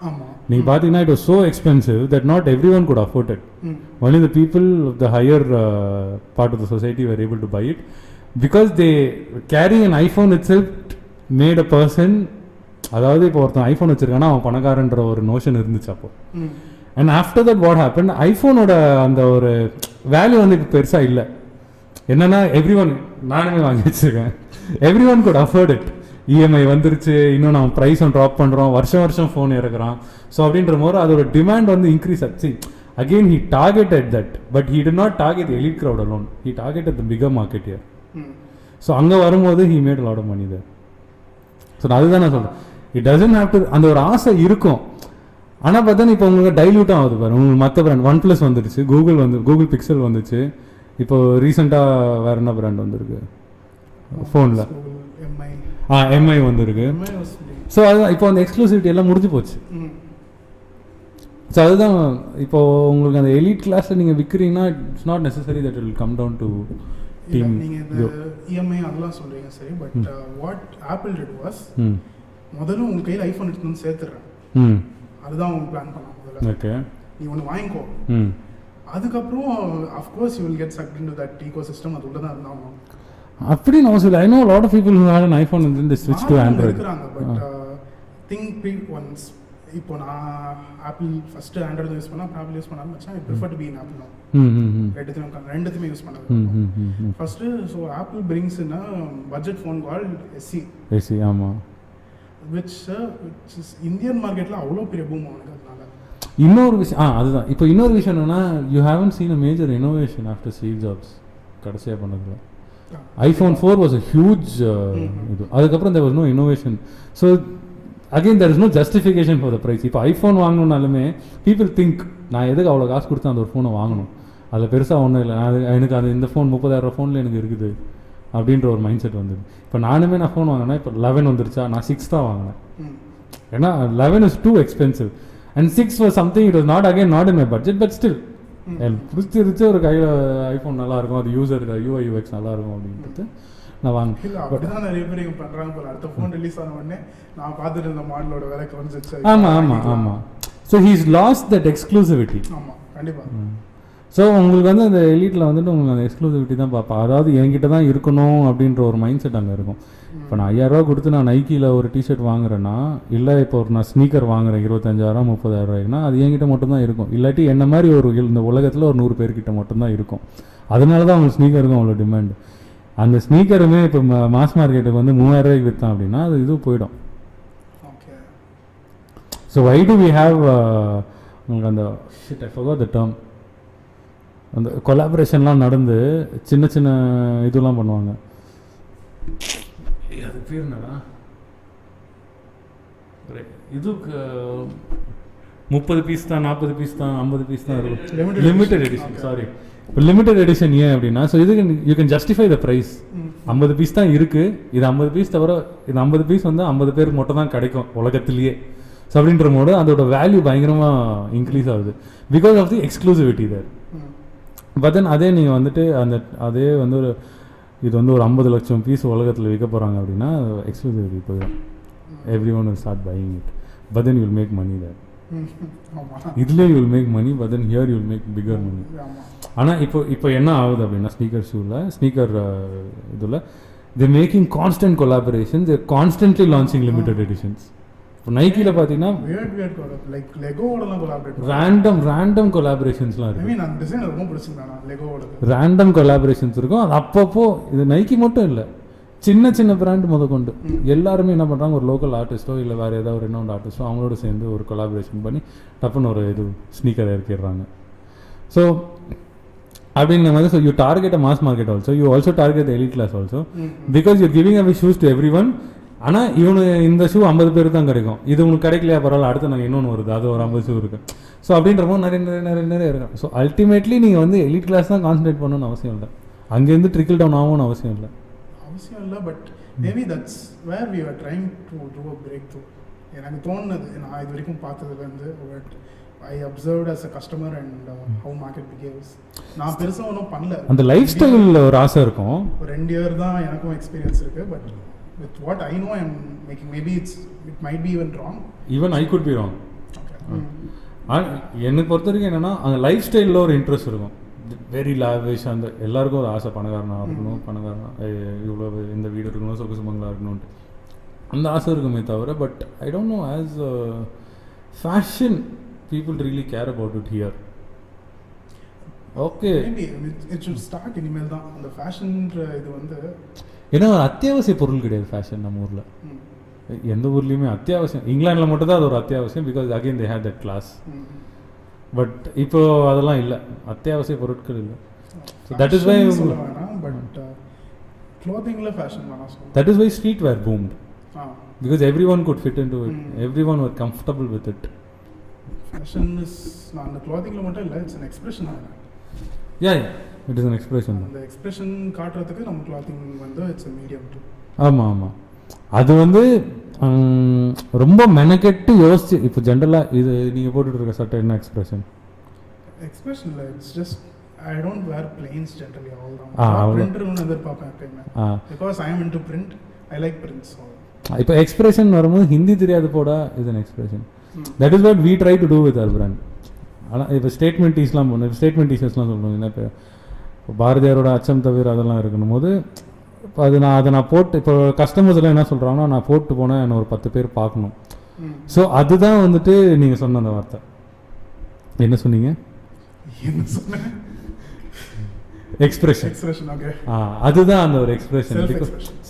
ஆமாம். நீங்கள் பார்த்தீங்கன்னா it was so expensive that not everyone could afford it. Only the people of the higher part of the society were able to buy it because they carrying an iPhone itself made a person, அதாவது இப்போ ஒருத்தன் ஐஃபோன் வச்சிருக்கானா அவன் பணக்காரன்ற ஒரு நோஷன் இருந்துச்சு அப்போ. And after that what happen, ஐஃபோனோட அந்த ஒரு வேல்யூ வந்து இப்போ பெருசாக இல்லை. என்னன்னா எவ்ரி ஒன், நானுமே வாங்கி வச்சிருக்கேன், every one good afford it. EMI வந்துருச்சு, இன்னும் நம்ம ப்ரைஸும் ட்ராப் பண்ணுறோம், வருஷம் வருஷம் ஃபோன் இறக்குறான். ஸோ அப்படின்ற போது அதோட டிமாண்ட் வந்து இன்க்ரீஸ் ஆச்சு. Again, he targeted that, but he did not target the elite crowd alone. He targeted the bigger market here. So, அங்கே வரும்போது he made a lot of money there. So அதுதான் நான் சொல்கிறேன், it doesn't have to, அந்த ஒரு ஆசை இருக்கும். ஆனால் பார்த்தா இப்போ உங்களுக்கு டைல்யூட்டும் ஆகுது பாரு. உங்களுக்கு மற்ற பிராண்ட் OnePlus வந்துடுச்சு, கூகுள் பிக்சல் வந்துச்சு, இப்போ ரீசெண்டாக வேறு என்ன பிராண்ட் வந்திருக்கு ஃபோனில்? எம்ஐ வந்துருக்கு. ஸோ அதுதான் இப்போ அந்த எக்ஸ்க்ளூசிவிட்டி எல்லாம் முடிஞ்சு போச்சு. ஸோ அதுதான் இப்போது உங்களுக்கு அந்த எலிட் கிளாஸில் நீங்கள் விற்கிறீங்கன்னா it's not necessary that it will come down to team. நீங்கள் இந்த இஎம்ஐ அதெல்லாம் சொல்கிறீங்க சரி, but what Apple did was முதல்ல உங்கள் கையில் ஐஃபோன் எடுத்து வந்து சேர்த்துடுறேன், அதுதான் அவங்க பிளான் பண்ணாங்க முதல்ல. ஓகே, நீ ஒன்று வாங்கிக்கோ, அதுக்கப்புறம் of course you will get sucked into that ecosystem, அது உள்ளே தான் இருந்தாங்க. அப்படின்னு நான் சொல்ல, I know lot of people who had an iPhone and then they switched to Android இருக்கிறாங்க. பட் திங்க் ஒன்ஸ், இப்போ நான் ஆப்பிள் ஃபர்ஸ்ட் ஆண்ட்ராய்டு யூஸ் பண்ணா, ஆப்பிள் யூஸ் பண்ணாலும் வச்சா I prefer to be in Apple. ரெண்டுத்துமே யூஸ் பண்ணது first. So Apple brings in budget phone called SE. ஆமாம், விச் இஸ் இந்தியன் மார்க்கெட்டில் அவ்வளோ பெரிய பூம் ஆனதுனால. இன்னொரு விஷயம் அதுதான், இப்போ இன்னொரு விஷயம் என்னன்னா, you haven't scene a major innovation after Steve jobs கடைசியாக பண்ணதில்ல. iPhone 4 was a huge இது. அதுக்கப்புறம் there was no innovation. So again there is no justification for the price. இப்போ ஐஃபோன் வாங்கணுன்னாலுமே people think நான் எதுக்கு அவ்வளோ காசு கொடுத்து அந்த ஒரு ஃபோனை வாங்கணும், அதில் பெருசாக ஒன்றும் இல்லை, எனக்கு அது இந்த ஃபோன் 30,000 ஃபோனில் எனக்கு இருக்குது அப்படின்ற ஒரு மைண்ட் செட் வந்தது. இப்போ நானுமே நான் ஃபோன் வாங்கினேன், இப்போ 11 வந்துருச்சா, நான் 6 தான் வாங்கினேன். ஏன்னா 11 is too expensive. And 6 was something it was not again not in my budget but still எனக்கு பிடிச்சிருச்சு ஒரு கையில் ஐஃபோன் நல்லா இருக்கும் அது யூசருக்கு UI UX நல்லா இருக்கும் அப்படின்ட்டு நான் வாங்க. இல்ல அப்படிதான் நிறைய பேர் இங்க பண்றாங்க போல. அடுத்த ஃபோன் ரிலீஸ் ஆன உடனே நான் பார்த்துட்டு இருந்த மாடலோட விலை குறைஞ்சிச்சு. ஆமா so he's last that exclusivity. ஆமா கண்டிப்பா. ஸோ உங்களுக்கு வந்து அந்த எலிட்டில் வந்துட்டு உங்களுக்கு அந்த எக்ஸ்க்ளூசிவிட்டி தான் பார்ப்பேன். அதாவது என்கிட்ட தான் இருக்கணும் அப்படின்ற ஒரு மைண்ட் செட் அங்கே இருக்கும். இப்போ நான் 5000 கொடுத்து நான் நைக்கியில் ஒரு டிஷர்ட் வாங்குறேன்னா, இல்லை இப்போ ஒரு நான் ஸ்னீக்கர் வாங்குறேன் 25000 30000 அது என்கிட்ட மட்டும்தான் இருக்கும். இல்லாட்டி என்ன மாதிரி ஒரு இந்த உலகத்தில் ஒரு 100 பேர்கிட்ட மட்டும்தான் இருக்கும். அதனால தான் அவங்க ஸ்னீக்கருக்கும் அவ்வளோ டிமாண்டு. அந்த ஸ்னீக்கருமே இப்போ மாஸ் மார்க்கெட்டுக்கு வந்து 3000 விற்றான் அப்படின்னா அது இது போயிடும். So why do we have உங்களுக்கு அந்த shit I forgot the term, அந்த கொலாபரேஷன்லாம் நடந்து சின்ன சின்ன இதெல்லாம் பண்ணுவாங்க. அது பேர் என்னடா, இதுக்கு 30 பீஸ் தான் 40 பீஸ் தான் 50 பீஸ் தான் இருக்கும். Limited edition. சாரி, இப்போ லிமிடெட் எடிஷன் ஏன் அப்படின்னா, ஸோ இதுக்கு you can justify the price. 50 piece தான் இருக்குது, இது 50 பீஸ் தவிர இது 50 பீஸ் வந்து 50 பேருக்கு மட்டும் தான் கிடைக்கும் உலகத்திலேயே. ஸோ அப்படின்ற போது அதோட வேல்யூ பயங்கரமாக இன்க்ரீஸ் ஆகுது because of the exclusivity there. But then அதே நீங்கள் வந்துட்டு அதே வந்து ஒரு இது வந்து ஒரு 50 லட்சம் பீஸ் உலகத்தில் விற்க போகிறாங்க அப்படின்னா எக்ஸ்க்ளூசிவிட்டி போயிடும். Everyone will start buying it, but then you will make money there. இதுலேயே you will make money, but then here you will make bigger money. ஆனால் இப்போ என்ன ஆகுது அப்படின்னா, ஸ்னீக்கர் இதில் the making constant collaborations, there constantly launching limited editions. இப்போ நைக்கியில் பார்த்தீங்கன்னா ரேண்டம் கொலாபரேஷன்ஸ்லாம் இருக்குது. ரேண்டம் கொலாபரேஷன்ஸ் இருக்கும். அது அப்பப்போ இது நைக்கி மட்டும் இல்லை, சின்ன சின்ன பிராண்ட் முதற்கொண்டு எல்லாருமே என்ன பண்ணுறாங்க, ஒரு லோக்கல் ஆர்டிஸ்ட்டோ இல்லை வேறு ஏதாவது ஒரு ரெனவுண்ட் ஆர்டிஸ்ட்டோ அவங்களோட சேர்ந்து ஒரு கொலாபரேஷன் பண்ணி டப்புன்னு ஒரு இது ஸ்னீக்கர் இறக்கிடுறாங்க. ஸோ அப்படின்ற மாதிரி, so you target a mass market also, you also target the elite class also, because you're giving away shoes to everyone. ஆனால் இவனு இந்த ஷூ 50 பேருக்கு தான் கிடைக்கும், இது உங்களுக்கு கிடைக்கலையா பரவாயில்ல, அடுத்து நாங்கள் இன்னொன்று வருது, அது ஒரு 50 ஷூ இருக்குது. ஸோ அப்படின்ற போது நிறைய இருக்கும். ஸோ அல்டிமேட்லி நீங்கள் வந்து எலிட் கிளாஸ் தான் கான்சன்ட்ரேட் பண்ணணும்னு அவசியம் இல்லை, அங்கேருந்து ட்ரிக்கிள் டவுன் ஆகும்னு அவசியம் இல்லை. But maybe that's where we are trying to do a break through. எனக்கு தோணுது, நான் இது வரைக்கும் பார்த்ததுலேருந்து, but I observed as a customer and how market behaves. நான் பெருசாக ஒன்றும் பண்ணல, அந்த லைஃப் ஸ்டைலில் ஒரு ஆசை இருக்கும். ஒரு 2 இயர் தான் எனக்கும் எக்ஸ்பீரியன்ஸ் இருக்குது. But with what I know I'm making, maybe it might be even wrong. Even I could be wrong. எனக்கு பொறுத்த வரைக்கும் என்னென்னா, அந்த லைஃப் ஸ்டைலில் ஒரு இன்ட்ரெஸ்ட் இருக்கும், வெரி லாவிஷ். அந்த எல்லாருக்கும் ஒரு ஆசை, பணக்காரனாக இருக்கணும், இவ்வளோ இந்த வீடு இருக்கணும், சொகுசு பங்களா இருக்கணும்ட்டு அந்த ஆசை இருக்குமே தவிர, but I don't no as fashion people really care about it here. Okay, it should start இனிமேல் தான் அந்த ஃபேஷன்ற இது வந்து. ஏன்னா ஒரு அத்தியாவசிய பொருள் கிடையாது ஃபேஷன் நம்ம ஊரில், எந்த ஊர்லேயுமே அத்தியாவசியம். இங்கிலாண்டில் மட்டும் தான் அது ஒரு அத்தியாவசியம், because again they have that class. But இப்போ அதெல்லாம் இல்லை, அத்தியாவசிய பொருட்கள் இல்லை. So that is why that is why streetwear boomed, because everyone could fit into it, everyone were comfortable with it. Fashion is not the clothing la mattum illa, it's an expression. Yeah, it is an expression. The expression காட்றதுக்கு நம்ம clothing வந்து it's a medium too. ஆமாம், அது வந்து ரொம்ப மெனக்கெட்டு யோசிச்சு. இப்போ ஜென்ரலாக இது நீங்கள் போட்டுட்டு இருக்க சட்டை என்ன எக்ஸ்பிரஷன் இல்லை, it's just I don't wear plains generally all around. Printer ஒன்று எதிர்பார்ப்பேன் எப்பயுமே, because I am into print, I like prints. இப்போ எக்ஸ்பிரஷன் வரும்போது ஹிந்தி தெரியாது போடா, இது an expression. That is what we try to do with our brand. ஆனால் இப்போ ஸ்டேட்மெண்ட் டீஸ்லாம் போடணும், இப்போ ஸ்டேட்மெண்ட் டீச்சர்ஸ்லாம் சொல்லணும். என்ன இப்போ பாரதியாரோட அச்சம் தவிர அதெல்லாம் இருக்கணும் போது, இப்போ அதை நான் போட்டு, இப்போ கஸ்டமர்ஸ் எல்லாம் என்ன சொல்கிறாங்கன்னா, நான் போட்டு போனால் என்ன ஒரு 10 பேர் பார்க்கணும். ஸோ அதுதான் வந்துட்டு நீங்கள் சொன்ன அந்த வார்த்தை. என்ன சொன்னீங்க? எக்ஸ்பிரஷன். அதுதான் அந்த ஒரு எக்ஸ்பிரஷன்,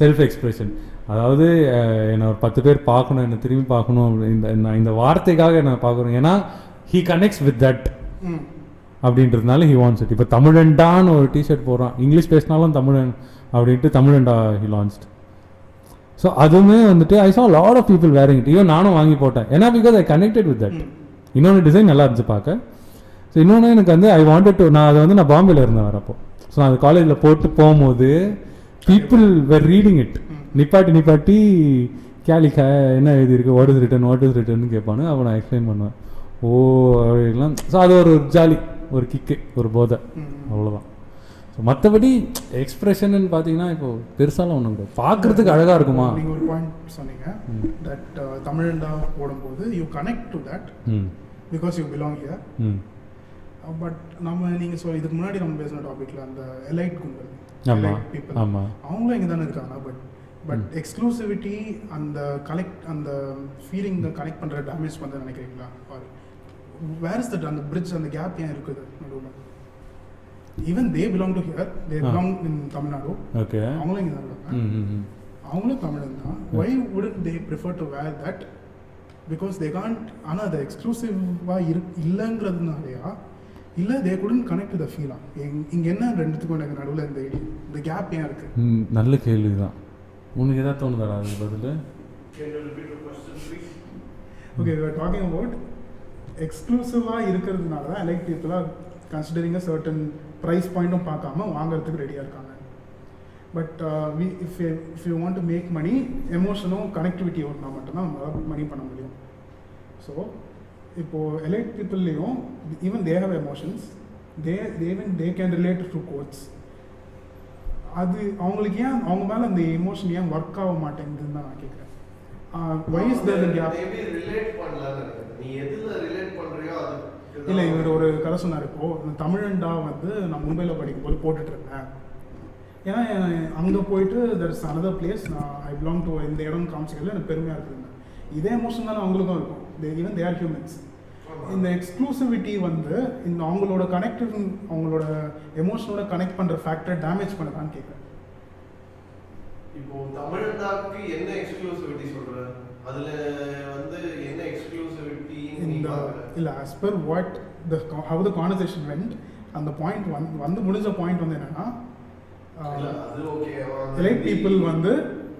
செல்ஃப் எக்ஸ்பிரஷன். அதாவது என்னை ஒரு 10 பேர் பார்க்கணும், என்னை திரும்பி பார்க்கணும், இந்த வார்த்தைக்காக என்ன பார்க்குறோம். ஏன்னா ஹீ கனெக்ட்ஸ் வித் தட் அப்படின்றதுனால ஹி வாண்ட்ஸ் இட். இப்போ தமிழன்டான்னு ஒரு டிஷர்ட் போடுறான், இங்கிலீஷ் பேசினாலும் தமிழன் அப்படின்ட்டு தமிழன்டா ஹி லான்ச்ட். ஸோ அதுவுமே வந்துட்டு I saw lot of people wearing it. Even நானும் வாங்கி போட்டேன், ஏன்னா because I connected with that. இன்னொன்று டிசைன் நல்லா இருந்துச்சு பார்க்க. ஸோ இன்னொன்று எனக்கு வந்து ஐ வாண்டட் டு, நான் அதை வந்து நான் பாம்பேல இருந்தேன் வரப்போ. ஸோ நான் அது காலேஜில் போட்டு போகும்போது பீப்புள் வேர் ரீடிங் இட். நிப்பாட்டி கேலிக்கா என்ன எழுதியிருக்கு, வாட் இஸ் ரிட்டன் கேட்பானு. அப்போ நான் எக்ஸ்பிளைன் பண்ணுவேன், ஓ ஓ அப்படிலாம். ஸோ அது ஒரு ஜாலி, ஒரு கிக்கு, ஒரு போதை, அவ்வளோதான். ஸோ மற்றபடி எக்ஸ்பிரஷன் பார்த்தீங்கன்னா இப்போ பெருசாலாம் ஒன்றும் கிடையாது, பார்க்குறதுக்கு அழகாக இருக்குமா. நீங்கள் ஒரு பாயிண்ட் சொன்னீங்க தட் தமிழண்டா போடும்போது you connect to that because you belong here. But நீங்கள் இதுக்கு முன்னாடி நம்ம பேசின டாப்பிக்கில் அந்த எலைட் கும்பல், எலைட் பீப்புள், அவங்களும் இங்கே தானே இருக்காங்க. பட் எக்ஸ்க்ளூசிவிட்டி அந்த அந்த ஃபீலிங் கனெக்ட் பண்ணுற டேமேஜ் பண்ண நினைக்கிறீங்களா? ஆர் வேர் இஸ் தட் அந்த பிரிட்ஜ், அந்த கேப் ஏன் இருக்குது நடுவில்? Even they belong to here, they belong in Tamil Nadu. Okay, அவங்களும் இங்கே தான் இருக்காங்க, அவங்களும் தமிழன் தான். Why wouldn't they prefer to wear that? Because they can't. ஆனால் அது எக்ஸ்க்ளூசிவாக இல்லைங்கிறதுனாலையா, இல்லை தே குடன்ட் கனெக்ட் த ஃபீலா? இங்கே என்ன ரெண்டுத்துக்கும் எனக்கு நடுவில் இந்த கேப் ஏன் இருக்குது? நல்ல கேள்வி தான். உனக்கு எதாவது தோணுதாடா அது பதில்? Okay, we are talking about எக்ஸ்க்ளூசிவாக இருக்கிறதுனால தான் எலைட் பீப்புளாக கன்சிடரிங் அ சர்டன் ப்ரைஸ் பாயிண்ட்டும் பார்க்காம வாங்குறதுக்கு ரெடியாக இருக்காங்க. But if you want to make money, எமோஷனும் கனெக்டிவிட்டி ஒன்றா மட்டும்தான் நம்மளால் மணி பண்ண முடியும். ஸோ இப்போது எலைட் பீப்புள்லேயும் even they have emotions, they can relate to gods. அது அவங்களுக்கு ஏன் அவங்க மேலே அந்த எமோஷன் ஏன் ஒர்க் ஆக மாட்டேங்குதுன்னு தான் நான் கேட்குறேன். why is there the gap? இல்லை, இவர் ஒரு கதை சொன்னார். இப்போது தமிழண்டா நான் மும்பையில் படிக்கும்போது போட்டுட்டு இருந்தேன். ஏன்னா அங்கே போயிட்டு that is another place, I belong to இந்த இடம் காமிச்சிக்கல எனக்கு பெருமையாக இருக்குதுங்க. இதே எமோஷன் தானே அவங்களுக்கும் இருக்கும். Even they are humans. இந்த எக்ஸ்க்ளூசிவிட்டி இந்த அவங்களோட கனெக்டிவ், அவங்களோட எமோஷனோட கனெக்ட் பண்ணுற ஃபேக்டர் டேமேஜ் பண்ணதான்னு கேட்குறேன். இப்போ தமிழ்நாட்டுக்கு என்ன எக்ஸ்க்ளூசிவிட்டி சொல்ற? அதுல என்ன எக்ஸ்க்ளூசிவிட்டி இல்ல, as per what how the conversation went, அந்த பாயிண்ட் முடிஞ்ச பாயிண்ட் என்னன்னா, அது okay, elite people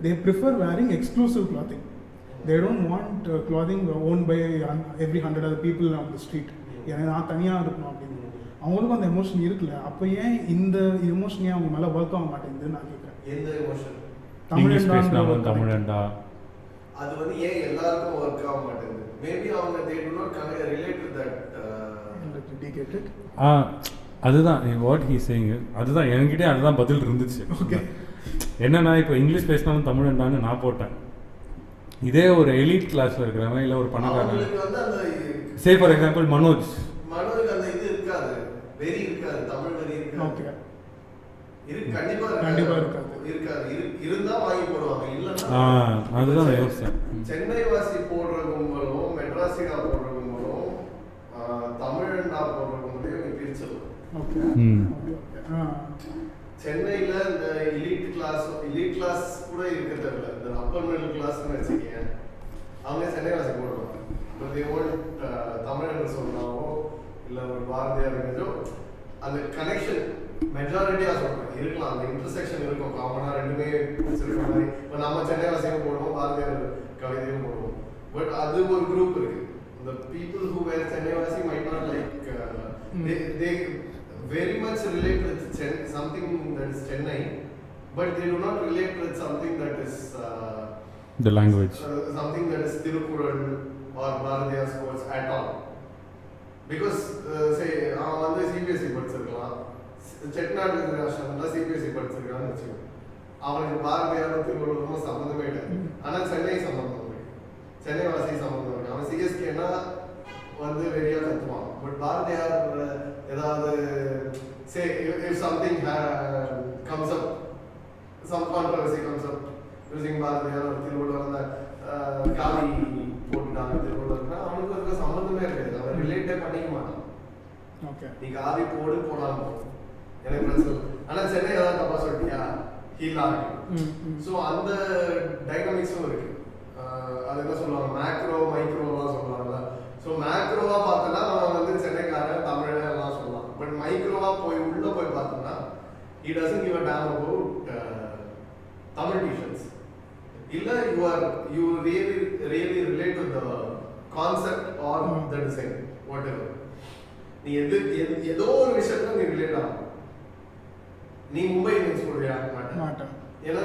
they prefer wearing exclusive clothing. They don't want clothing owned by every 100 other people on the street. ஏன்னா நான் தனியாக இருக்கணும் அப்படின்னு அவங்களுக்கும் அந்த எமோஷன் இருக்குல்ல. அப்போ ஏன் இந்த எமோஷன் ஏன் அவங்க மேலே ஒர்க் ஆக மாட்டேங்குதுன்னு நான் கேட்குறேன். எந்த எமோஷன்? தமிழண்டா அது ஏன் எல்லாருக்கும் ஒர்க் ஆக மாட்டேங்குது? மேபி அவங்க they do not relate to that dedicated. அதுதான் வாட் ஹீ சேயிங். அதுதான் என்கிட்டே அதுதான் பதில் இருந்துச்சு. ஓகே, என்னன்னா இப்போ இங்கிலீஷ் பேசினாலும் தமிழண்டான்னு நான் போட்டேன். இதே ஒரு எலிட் கிளாஸ்ல இருக்கிறவன் இல்லை ஒரு பணக்காரன், சே ஃபார் எக்ஸாம்பிள் மனோஜ் அந்த இது இருக்காது, வெரி இருக்காது, தமிழ் வெரி இருக்காது. ஓகே, கண்டிப்பா இருக்காது. இருந்தா வாங்கி போடுவாங்க, இல்லன்னா அதுதான் யோசிச்சேன். சென்னை வாசி போடுற கும்பலும் மெட்ராசிடா போடுற கும்பலும் தமிழண்டா போடுற கும்பலையும் பிரிச்சிடும். சென்னையில இந்த எலிட் கிளாஸ் கூட இருக்கிறது இல்லை, இந்த அப்பர் மிடில் கிளாஸ்ன்னு வச்சுக்கேன், அவங்க சென்னை வாசி போடுவாங்க. தமிழ் சொன்னாவோ இல்லை ஒரு பாரதியார் அந்த கனெக்ஷன் மெஜாரிட்டியாக சொல்கிறேன் இருக்கலாம், அந்த இன்டர்செக்ஷன் இருக்கும், காமனாக ரெண்டுமே பிடிச்சிருக்க மாதிரி. இப்போ நம்ம சென்னை வாசியும் போடுவோம், பாரதியார் கவிதையும் போடுவோம். பட் அது ஒரு குரூப் இருக்கு. இந்த பீப்புள் ஹூ வேர் சென்னை வாசி might not like they very much relate with something that is Chennai, but they do not relate with something that is the language, something that is Tirukkural or Bharatiyar's quotes at all. Because say CBSE படிச்சிருக்கலாம், செட்டிநாடு ராஷ்டிரம்ல CBSE படிச்சிருக்கான்னு வச்சுக்கோ, அவனுக்கு பாரதியார் திருவள்ளுவரும் சம்மந்தமே இல்லை. ஆனால் சென்னை சம்மந்தம் இல்லை, சென்னை வாசி சம்மந்தம் இல்லை. அவன் சிஎஸ்கேனா வெளியா கத்துவான். பட் பாரதியார் ஏதாவது say if something comes up, some controversy comes up using Bharathiyar or Thiruvalluvar காவி போட்டுட்டாங்க திருவள்ளுவர்னா அவனுக்கு இருக்க சம்மந்தமே இருக்காது, அவன் ரிலேட்டே பண்ணிக்க மாட்டான். ஓகே, நீ காவி போடாம எனக்கு பிரச்சனை. ஆனால் சென்னை ஏதாவது தப்பா சொல்லிட்டியா ஹீலாக. ஸோ அந்த டைனாமிக்ஸும் இருக்கு. அது என்ன சொல்லுவாங்க, மேக்ரோ மைக்ரோலாம் சொல்லுவாங்கல்ல. ஸோ மேக்ரோவா பார்த்தோன்னா அவன் சென்னைக்காரன் தமிழ் எல்லாம் சொல்லலாம். பட் மைக்ரோவா உள்ள போய் பார்த்தோம்னா he doesn't give a damn about Tamil t-shirts. இல்ல you really relate to the concept or the design, whatever. நீ ஏதோ ஒரு விஷயத்துல நீ ரிலேட் ஆகும். நீ மும்பை இந்தியன்ஸ் போடுறியா? மாட்டேன். ஏன்னா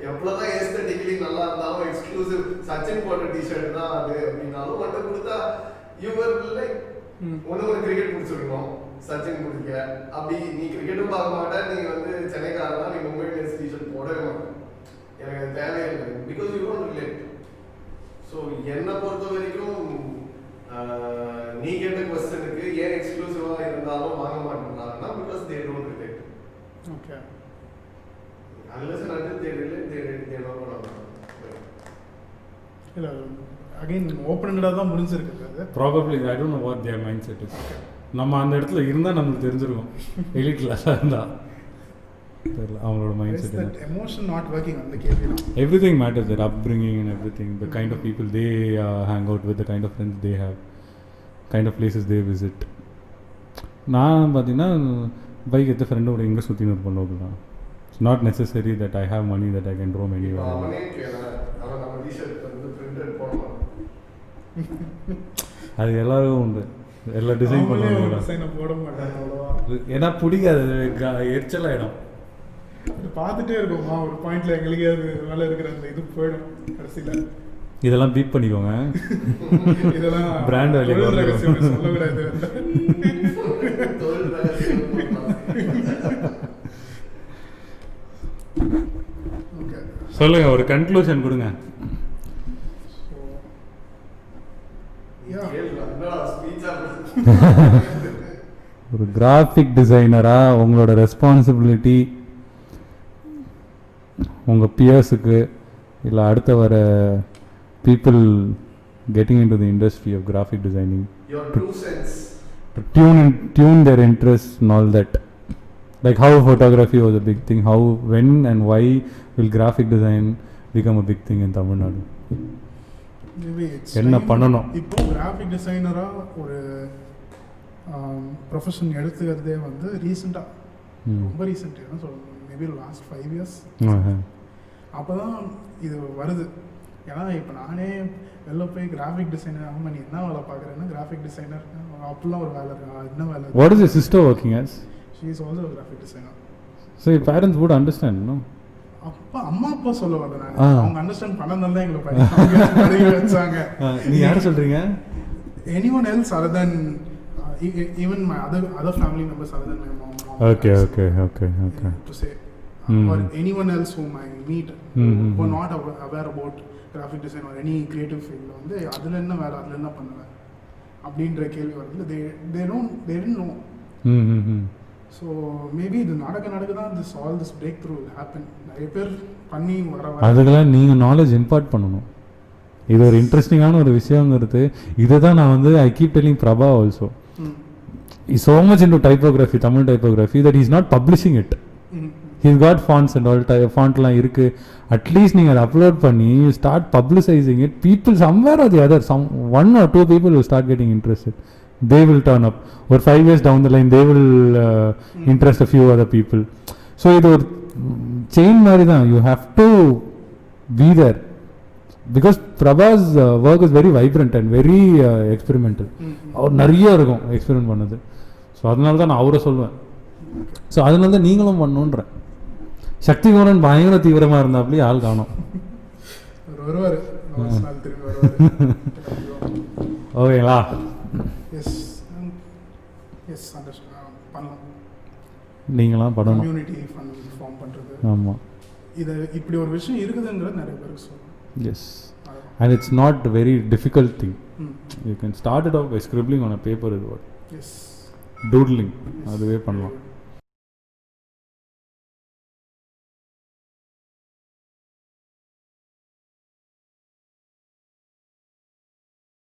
எவ்வளவுதான் ஏஸ்தட்டிக்கலி நல்லா இருந்தாலும் எக்ஸ்க்ளூசிவ் சச்சின் போட்ட டிஷர்ட் தான் அது அப்படின்னாலும் மட்டும் கொடுத்தா யூ வர் லைக் ஒன்று கிரிக்கெட் பிடிச்சிருக்கணும், சச்சின் பிடிக்க, அப்படி நீ கிரிக்கெட்டும் பார்க்க மாட்டேன், நீ வந்து சென்னைக்காரனா நீ மும்பை இந்தியன்ஸ் டிஷர்ட் போடவே மாட்டேன், எனக்கு அது தேவையில்லை, because you don't relate. So என்னை பொறுத்த வரைக்கும் நீ கேட்ட கொஸ்டனுக்கு ஏன் எக்ஸ்க்ளூசிவாக இருந்தாலும் வாங்க மாட்டேங்கிறாங்கன்னா because they don't relate. Okay, unless and until they relate, they don't know. இல்லை அகைன் ஓப்பனடாக தான் முடிஞ்சிருக்கு அது. Probably I don't know what their mindset is. நம்ம அந்த இடத்துல இருந்தால் நம்மளுக்கு தெரிஞ்சிருக்கும். எலிட் கிளாஸாக இருந்தால் தெரியல அவங்களோட mind Is set. that emotion not working on the கேள்வி தான். Everything matters, their upbringing and everything, the kind of people they hang out with, the kind of friends they have, kind of places they visit. நான் பார்த்தீங்கன்னா பைக் எடுத்த ஃப்ரெண்டோட எங்கே சுற்றின்னு இருப்பேன் லோக்கல் தான். It's not necessary that I have money that I can roam anywhere. அவனே கேட்கறேன், அவன் நம்ம டிஷர்ட் வந்து பிரிண்டட் போடணும். அது எல்லாரும் உண்டு, எல்லா டிசைன் பண்ணுவாங்க. டிசைனை போட மாட்டாங்க அவ்வளோவா. ஏன்னா பிடிக்காது, எரிச்சலாயிடும். பார்த்துட்டே இருக்கோமா ஒரு பாயிண்ட்ல எங்களுக்கு அது மேலே இருக்கிற அந்த இது போயிடும் கடைசியில். இதெல்லாம் பீட் பண்ணிக்கோங்க. இதெல்லாம் பிராண்ட் வேல்யூ சொல்லக்கூடாது. தொழில் ரகசியம் ஓகே, சொல்லுங்க, ஒரு கன்க்ளூஷன் கொடுங்க. ஸோ யா என்னடா ஸ்பீச்சா ஒரு கிராஃபிக் டிசைனராக உங்களோட ரெஸ்பான்சிபிலிட்டி உங்கள் பியர்ஸுக்கு இல்லை அடுத்த வர people getting into the industry of graphic designing your true sense. to tune their interests and all that, like how photography was a big thing, how, when and why will graphic design become a big thing in Tamil Nadu? என்ன பண்ணணும்? இப்போ கிராஃபிக் டிசைனராக ஒரு ப்ரொஃபஷன் எடுத்துக்கிறதே வந்து ரீசெண்டாக, ரொம்ப ரீசெண்ட் என்ன சொல்லணும், மேபி லாஸ்ட் 5 years அப்போ தான் இது வருது. ஏன்னா இப்போ நானே வெளில போய் கிராஃபிக் டிசைனர் ஆமாம் நீ என்ன வேலை பார்க்குறேன்னா கிராஃபிக் டிசைனர் அப்படிலாம் ஒரு வேலை இருக்கா, என்ன வேலை? What is your sister working as? She is also a graphic designer. So your parents would understand, no? அம்மா அப்பா சொல்ல வரல, நான் அவங்க அண்டர்ஸ்டாண்ட் பண்ணதால தான் எங்களை படிக்க வச்சாங்க. நீ யாரை சொல்றீங்க? Anyone else other than even my other family members other than my mom. Okay. To say or anyone else whom I meet who are not aware about graphic design or any creative field வந்து அதுல என்ன வேலை, அதுல என்ன பண்ணுவேன் அப்படின்ற கேள்வி வருது. they didn't know. So maybe இது நடக்க தான் this breakthrough will happen. நிறைய பேர் பண்ணி வர அதுக்கெல்லாம் நீங்கள் நாலேஜ் இம்பார்ட் பண்ணணும். இது ஒரு இன்ட்ரெஸ்டிங்கான ஒரு விஷயங்கிறது. இதை தான் நான் வந்து I keep telling Prabha also is so much into typography, Tamil typography, that he is not publishing it. He's got fonts and all, fontலாம் இருக்கு. அட்லீஸ்ட் நீங்கள் அதை அப்லோட் பண்ணி you start publicizing it, people somewhere or the other, one or two people will start getting interested. They will turn up. Or 5 years down the line they will interest a few other people. So இது ஒரு செயின் மாதிரி தான். You have to be there because Prabha's work is very vibrant and very experimental. அவர் நிறைய இருக்கும் எக்ஸ்பெரிமெண்ட் பண்ணது. ஸோ அதனால தான் நான் அவரை சொல்லுவேன். ஸோ அதனால தான் நீங்களும் பண்ணணுன்றேன். சக்திகோரன் பயங்கர தீவிரமாக இருந்தாப்லேயே ஆள் காணும். வருவார் திரும்பி வருவார். ஓகேங்களா? எஸ் அண்டர்ஸ்டாண்ட் பண்ணலாம். நீங்களாம் பண்ணணும். கம்யூனிட்டி ஃபண்ட் ஃபார்ம் பண்ணுறது. ஆமாம். இது இப்படி ஒரு விஷயம் இருக்குதுங்கிறது நிறைய பேருக்கு சொல்லணும். Yes, and it's not a very difficult thing. You can start it off by scribbling on a paper is what. Yes. Doodling. அதுவே பண்ணலாம்.